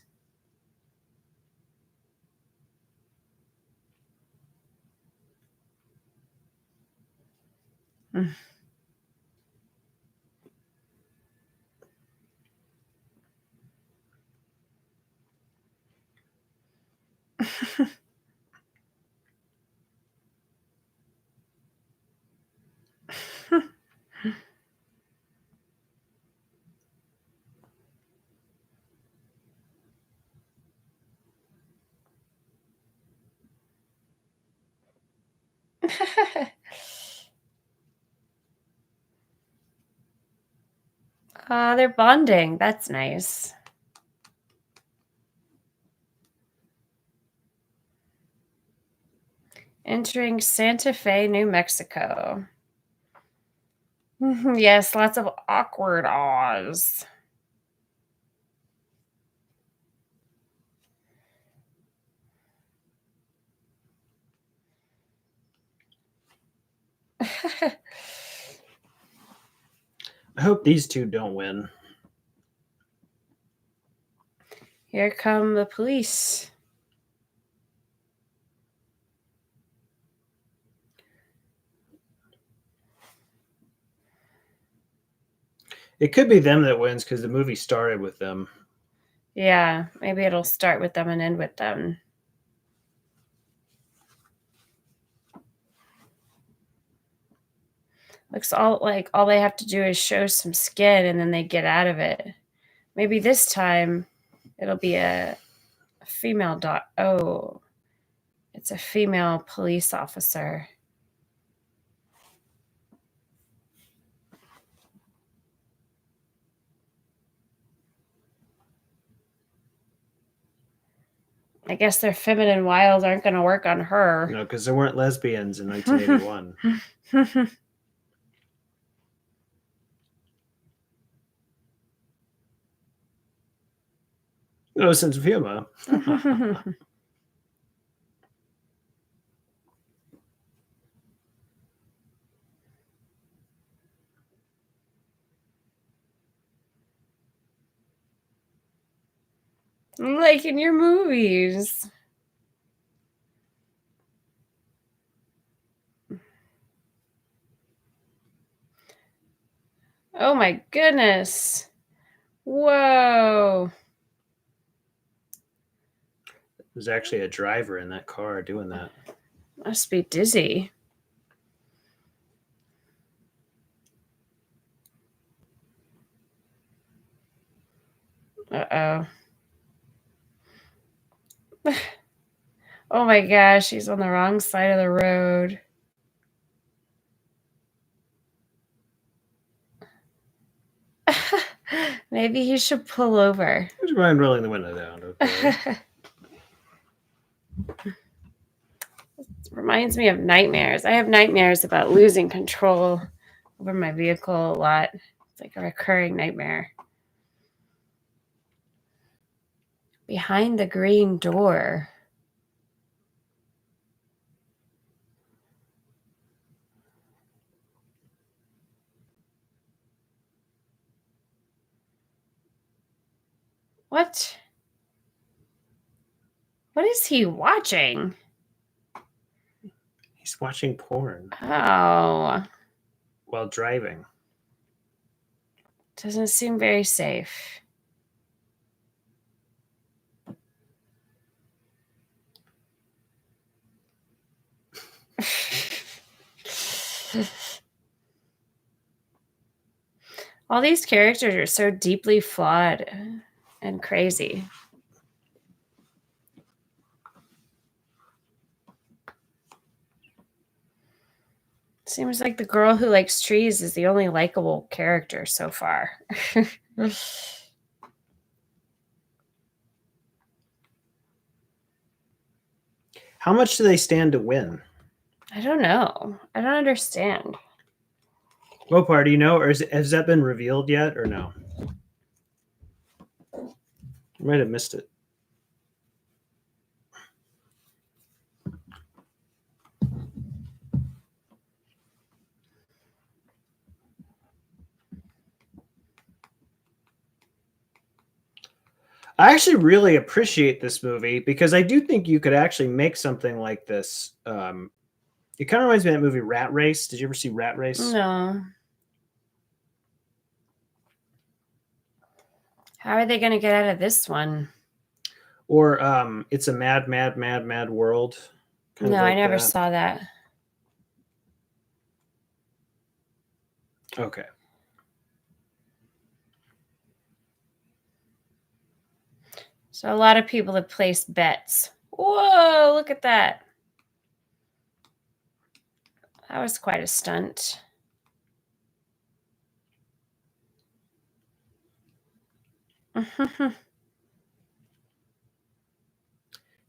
They're bonding. That's nice. Entering Santa Fe, New Mexico. Yes, lots of awkward awes. I hope these two don't win. Here come the police. It could be them that wins because the movie started with them. Yeah, maybe it'll start with them and end with them. Looks like all they have to do is show some skin and then they get out of it. Maybe this time it'll be a female dog. Oh, it's a female police officer. I guess their feminine wiles aren't going to work on her. No, because there weren't lesbians in 1981. No sense of humor. Like in your movies. Oh my goodness. Whoa. There's actually a driver in that car doing that. Must be dizzy. Uh-oh. Oh my gosh, he's on the wrong side of the road. Maybe he should pull over. Would you mind rolling the window down? Okay. Reminds me of nightmares. I have nightmares about losing control over my vehicle a lot. It's like a recurring nightmare. Behind the green door. What? What is he watching? He's watching porn. Oh. While driving. Doesn't seem very safe. All these characters are so deeply flawed and crazy. Seems like the girl who likes trees is the only likable character so far. How much do they stand to win? I don't know. I don't understand. Mopar, do you know, or has that been revealed yet, or no? I might have missed it. I actually really appreciate this movie because I do think you could actually make something like this. It kind of reminds me of that movie Rat Race. Did you ever see Rat Race? No. How are they going to get out of this one? Or It's a Mad, Mad, Mad, Mad World. No, like I never saw that. Okay. So a lot of people have placed bets. Whoa, look at that. That was quite a stunt.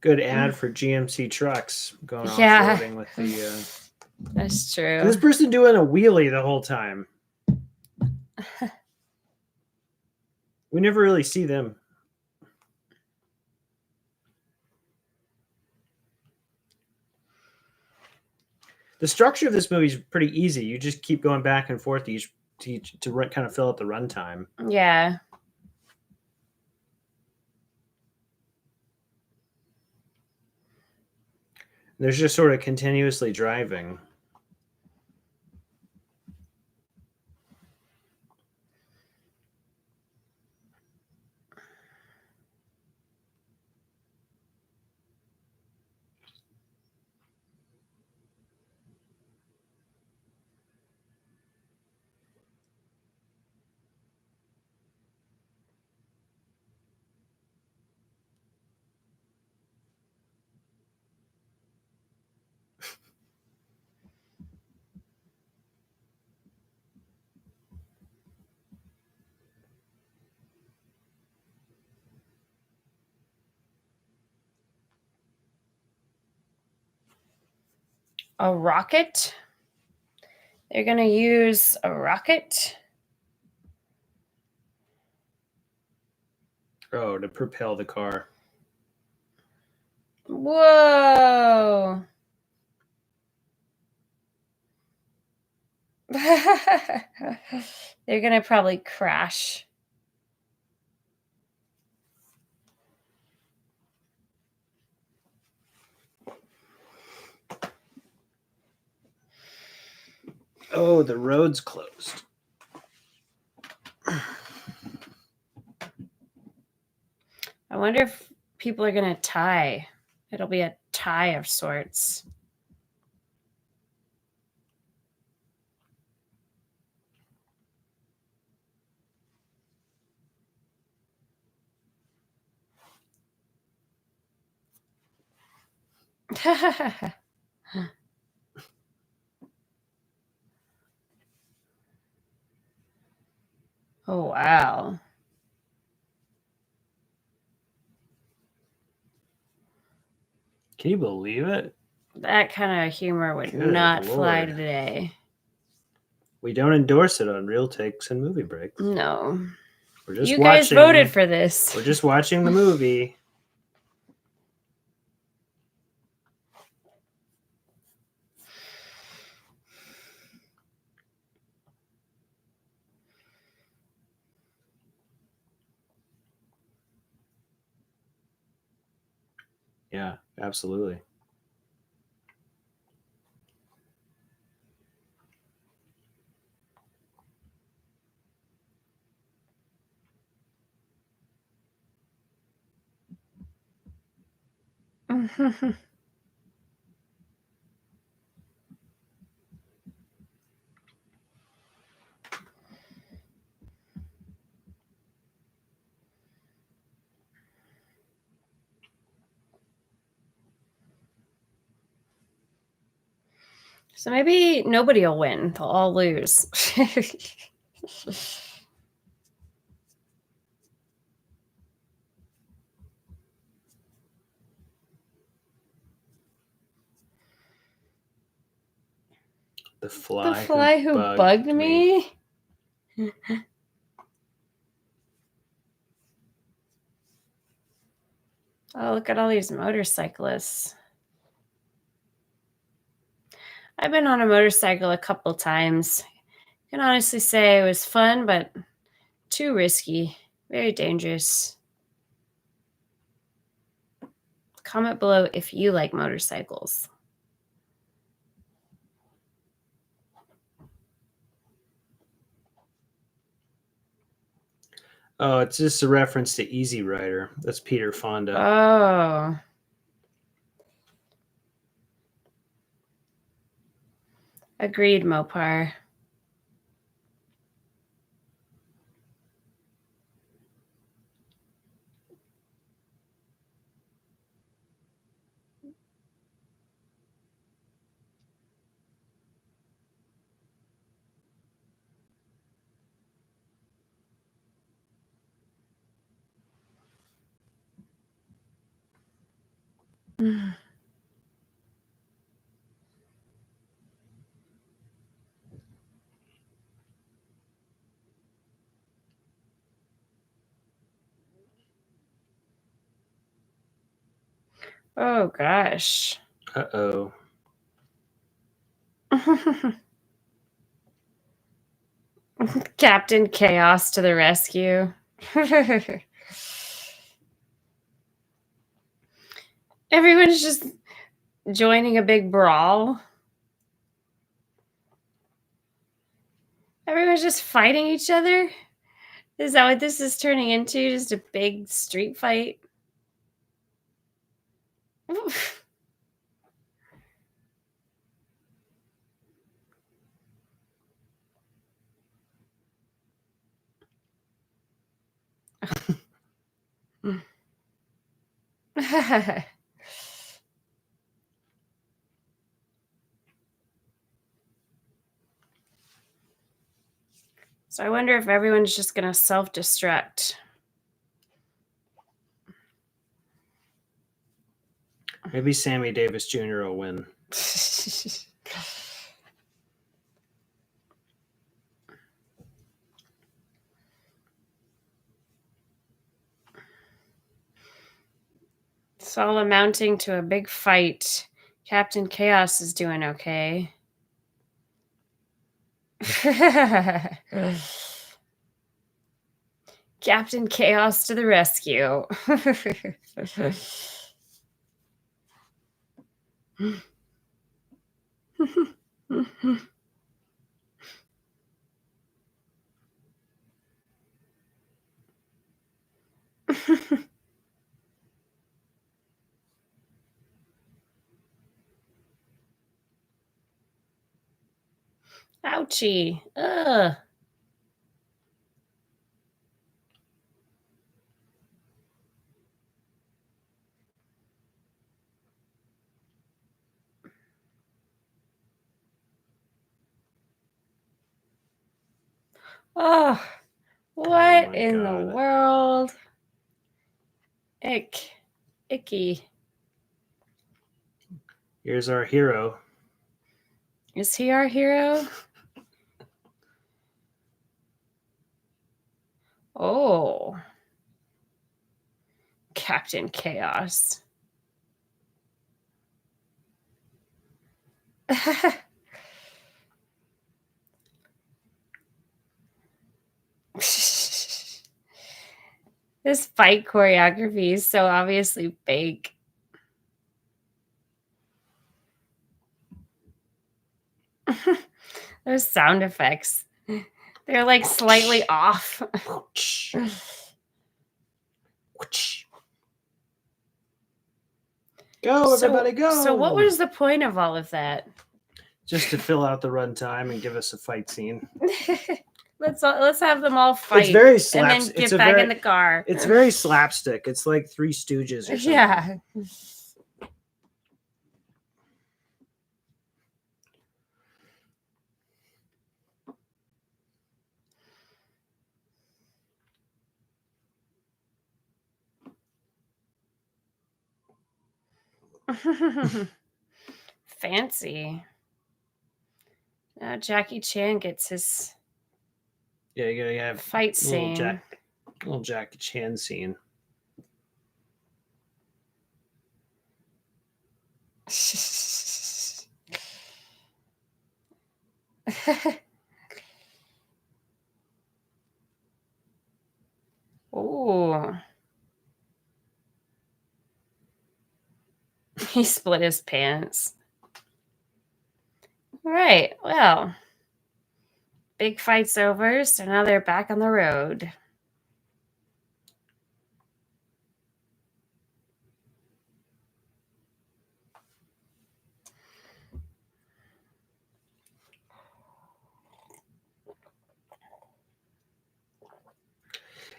Good ad for GMC trucks going Yeah. offroading with the. That's true. This person doing a wheelie the whole time. We never really see them. The structure of this movie is pretty easy. You just keep going back and forth to kind of fill out the runtime. Yeah. There's just sort of continuously driving. A rocket? They're going to use a rocket? Oh, to propel the car. Whoa. They're going to probably crash. Oh, the road's closed. I wonder if people are going to tie. It'll be a tie of sorts. Oh, wow. Can you believe it? That kind of humor would Good not fly Lord. today. We don't endorse it on Real Takes and Movie Breaks. No. We're just You watching, guys voted for this. We're just watching the movie. Yeah, absolutely. So maybe nobody will win. They'll all lose. The fly, who bugged me? Oh, look at all these motorcyclists. I've been on a motorcycle a couple times. I can honestly say it was fun, but too risky. Very dangerous. Comment below if you like motorcycles. Oh, it's just a reference to Easy Rider. That's Peter Fonda. Oh. Agreed, Mopar. Oh gosh. Uh-oh. Captain Chaos to the rescue. Everyone's just joining a big brawl. Everyone's just fighting each other. Is that what this is turning into? Just a big street fight? So I wonder if everyone's just going to self-destruct. Maybe Sammy Davis Jr. will win. It's all amounting to a big fight. Captain Chaos is doing okay. Captain Chaos to the rescue. Ouchie. Ugh. Oh, what in the world? Icky. Here's our hero. Is he our hero? Oh. Captain Chaos. This fight choreography is so obviously fake. Those sound effects. They're like slightly off. Go, everybody, go! So what was the point of all of that? Just to fill out the runtime and give us a fight scene. Let's have them all fight. It's very and then get back in the car. It's very slapstick. It's like Three Stooges or something. Yeah. Fancy. Now Jackie Chan gets his you gotta have fight scene. Little Jackie Chan scene. Oh. He split his pants. All right. Well, big fight's over, so now they're back on the road.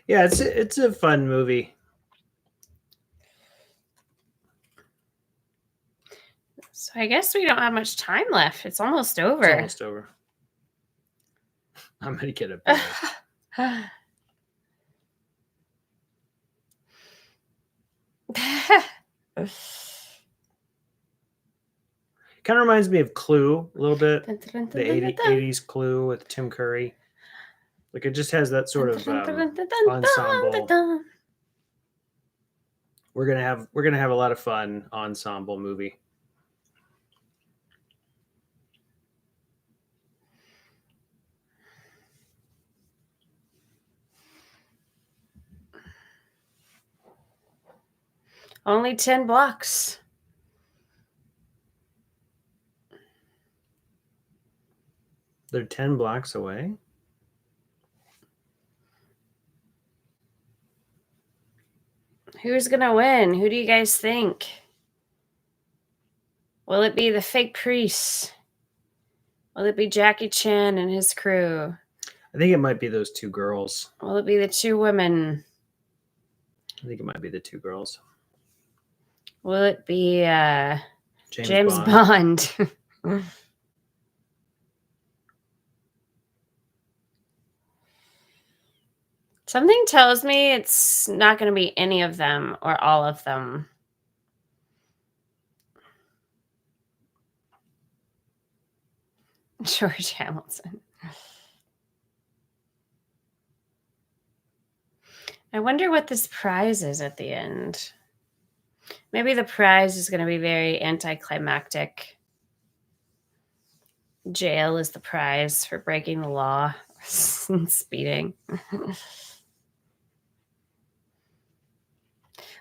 Yeah, it's a fun movie. So I guess we don't have much time left. It's almost over. It's almost over. I'm gonna get a beer. Kind of reminds me of Clue a little bit. The 80s Clue with Tim Curry. Like it just has that sort of ensemble. We're gonna have a lot of fun ensemble movie. Only 10 blocks. They're 10 blocks away. Who's gonna win? Who do you guys think? Will it be the fake priest? Will it be Jackie Chan and his crew? I think it might be those two girls. Will it be the two women? I think it might be the two girls. Will it be James Bond? Something tells me it's not going to be any of them or all of them. George Hamilton. I wonder what this prize is at the end. Maybe the prize is going to be very anticlimactic. Jail is the prize for breaking the law and speeding.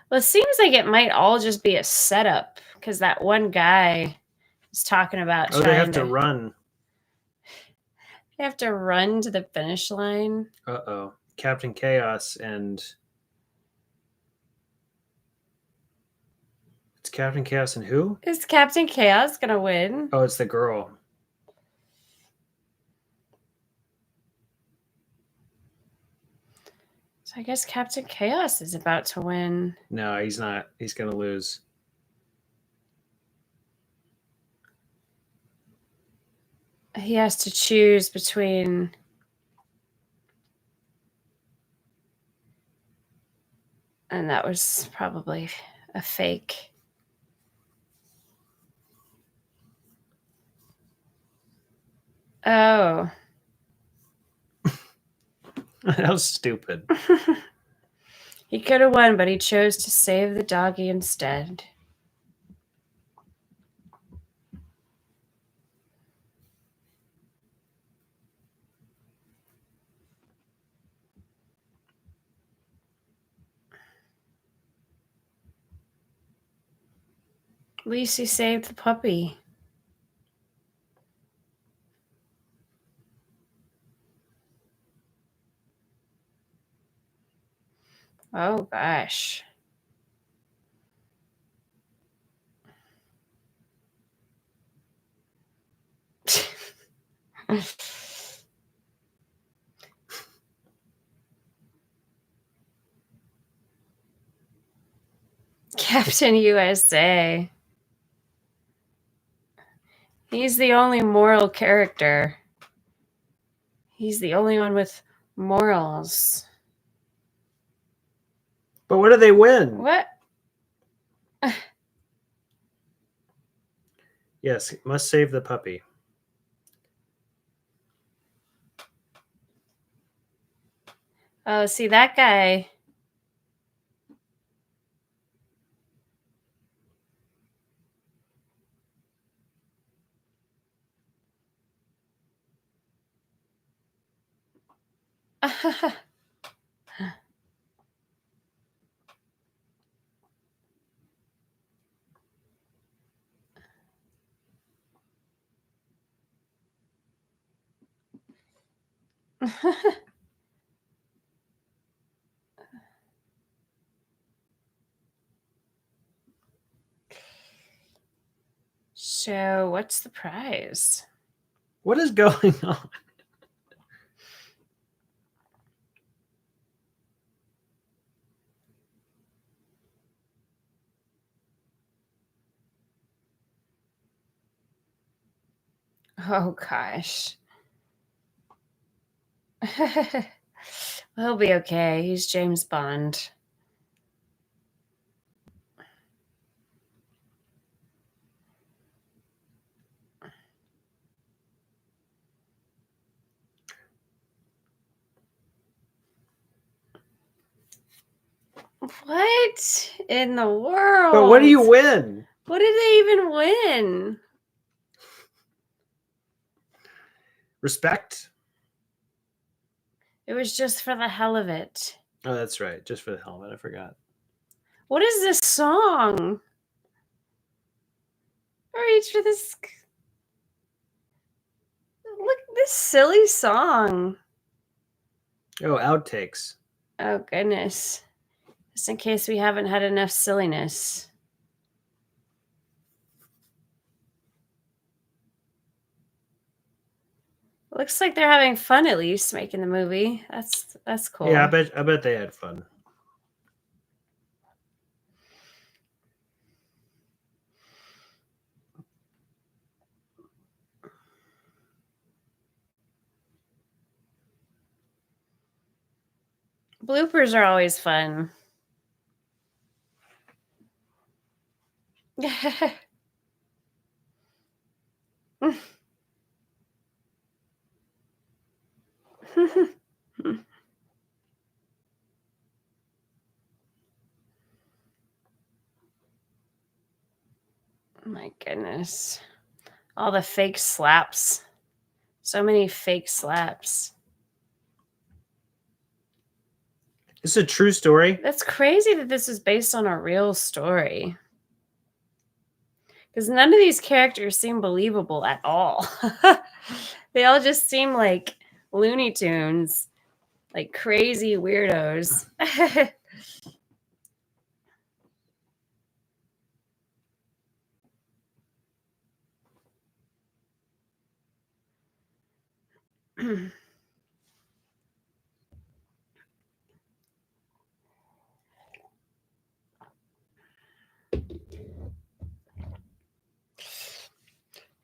Well, it seems like it might all just be a setup because that one guy is talking about they have to run. They have to run to the finish line. Uh-oh. Captain Chaos and... It's Captain Chaos and who? Is Captain Chaos going to win? Oh, it's the girl. So I guess Captain Chaos is about to win. No, he's not. He's going to lose. He has to choose between... And that was probably a fake. Oh. That was stupid. He could have won, but he chose to save the doggy instead. At least he saved the puppy. Oh, gosh. Captain USA. He's the only moral character. He's the only one with morals. But what do they win? What? Yes, must save the puppy. Oh, see, that guy. So, what's the prize? What is going on? Oh, gosh. He'll be okay. He's James Bond. What in the world? But what do you win? What did they even win? Respect? It was just for the hell of it. Oh, that's right. Just for the hell of it. I forgot. What is this song? Reach for this. Look at this silly song. Oh, outtakes. Oh, goodness. Just in case we haven't had enough silliness. Looks like they're having fun at least making the movie. That's cool. Yeah, I bet they had fun. Bloopers are always fun. My goodness. All the fake slaps. So many fake slaps. It's a true story. That's crazy that this is based on a real story. Because none of these characters seem believable at all. They all just seem like Looney Tunes, like crazy weirdos.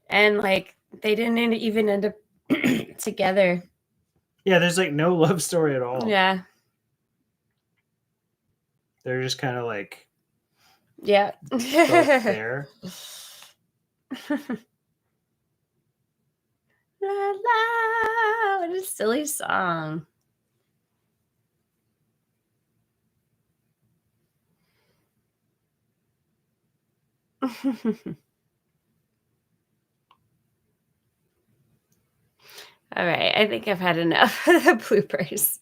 And like they didn't even end up together. Yeah, there's like no love story at all. Yeah. They're just kind of like Yeah. both there. La, la, what a silly song. All right, I think I've had enough of the bloopers.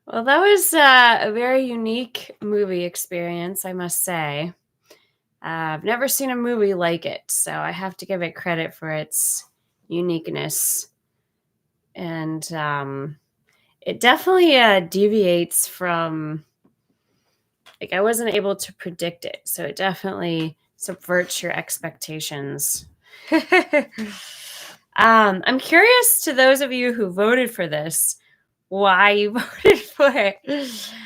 Well, that was a very unique movie experience, I must say. I've never seen a movie like it, so I have to give it credit for its uniqueness. And it definitely deviates from, like, I wasn't able to predict it, so it definitely subverts your expectations. I'm curious to those of you who voted for this, why you voted for it.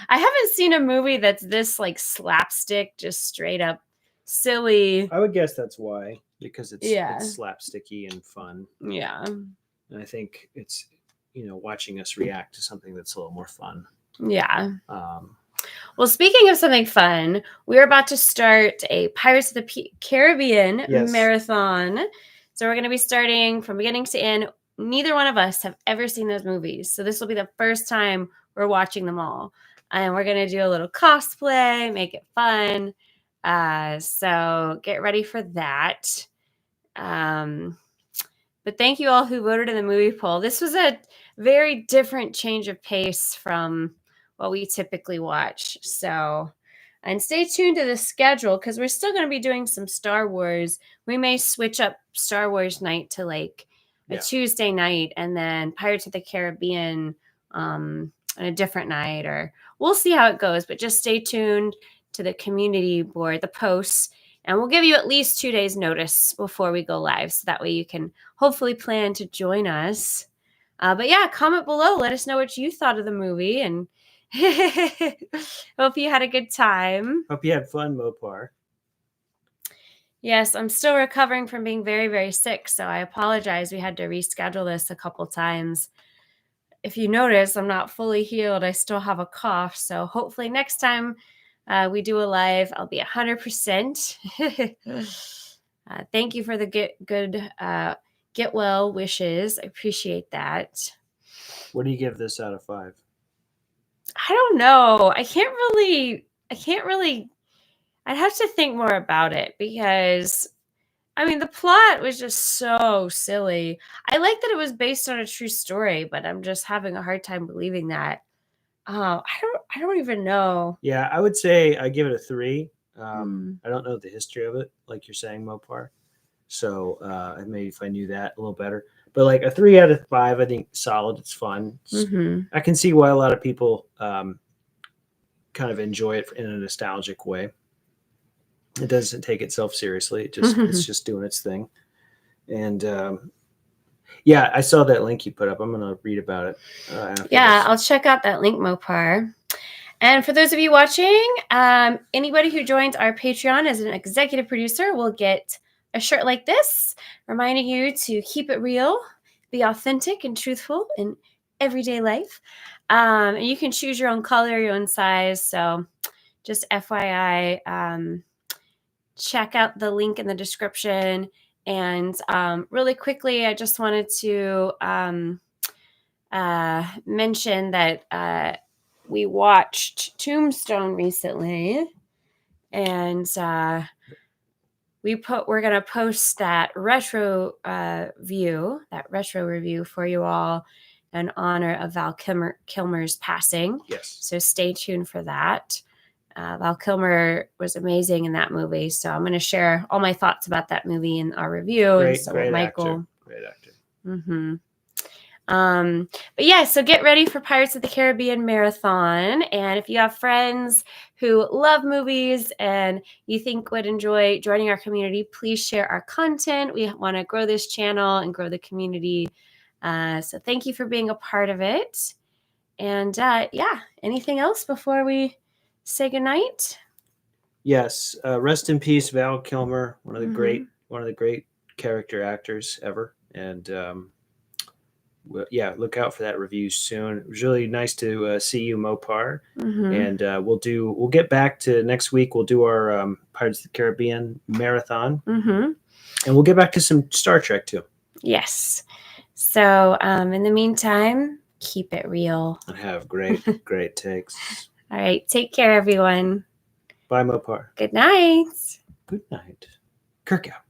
I haven't seen a movie that's this like slapstick, just straight up silly. I would guess that's why, because it's Yeah. it's slapsticky and fun. Yeah. And I think it's, watching us react to something that's a little more fun. Yeah. Well, speaking of something fun, we're about to start a Pirates of the Caribbean marathon. So we're going to be starting from beginning to end. Neither one of us have ever seen those movies. So this will be the first time we're watching them all. And we're going to do a little cosplay, make it fun. So get ready for that. But thank you all who voted in the movie poll. This was a very different change of pace from what we typically watch. So, and stay tuned to the schedule because we're still going to be doing some Star Wars. We may switch up Star Wars night to like a Tuesday night and then Pirates of the Caribbean on a different night, or we'll see how it goes. But just stay tuned to the community board, the posts, and we'll give you at least 2 days notice before we go live. So that way you can hopefully plan to join us. But yeah, comment below. Let us know what you thought of the movie, and hope you had a good time. Hope you had fun, Mopar. Yes, I'm still recovering from being very, very sick, so I apologize. We had to reschedule this a couple times. If you notice, I'm not fully healed. I still have a cough, so hopefully next time we do a live, I'll be 100%. Thank you for the get well wishes. I appreciate that. What do you give this out of 5? I don't know. I can't really. I'd have to think more about it because, I mean, the plot was just so silly. I like that it was based on a true story, but I'm just having a hard time believing that. I don't even know. Yeah, I would say I give it a 3. Hmm. I don't know the history of it, like you're saying, Mopar. So maybe if I knew that a little better, but like a 3 out of 5, I think solid. It's fun. Mm-hmm. I can see why a lot of people kind of enjoy it in a nostalgic way. It doesn't take itself seriously. It's just doing its thing. And yeah, I saw that link you put up. I'm gonna read about it. Yeah, I'll check out that link, Mopar. And for those of you watching, anybody who joins our Patreon as an executive producer will get a shirt like this, reminding you to keep it real, be authentic and truthful in everyday life. And you can choose your own color, your own size. So just FYI, check out the link in the description. And really quickly, I just wanted to mention that we watched Tombstone recently, and we're gonna post that retro review for you all in honor of Val Kilmer's passing. Yes. So stay tuned for that. Val Kilmer was amazing in that movie, so I'm going to share all my thoughts about that movie in our review. Great Michael. Great actor. Mm-hmm. But yeah, so get ready for Pirates of the Caribbean Marathon. And if you have friends who love movies and you think would enjoy joining our community, please share our content. We want to grow this channel and grow the community. So thank you for being a part of it. And yeah, anything else before we say goodnight? Yes. Rest in peace, Val Kilmer, one of the great character actors ever. And yeah, look out for that review soon. It was really nice to see you, Mopar. And we'll get back to next week. We'll do our Pirates of the Caribbean marathon, and we'll get back to some Star Trek too. Yes. So in the meantime, keep it real and have great takes. All right, take care, everyone. Bye, Mopar. Good night. Good night. Kirk out.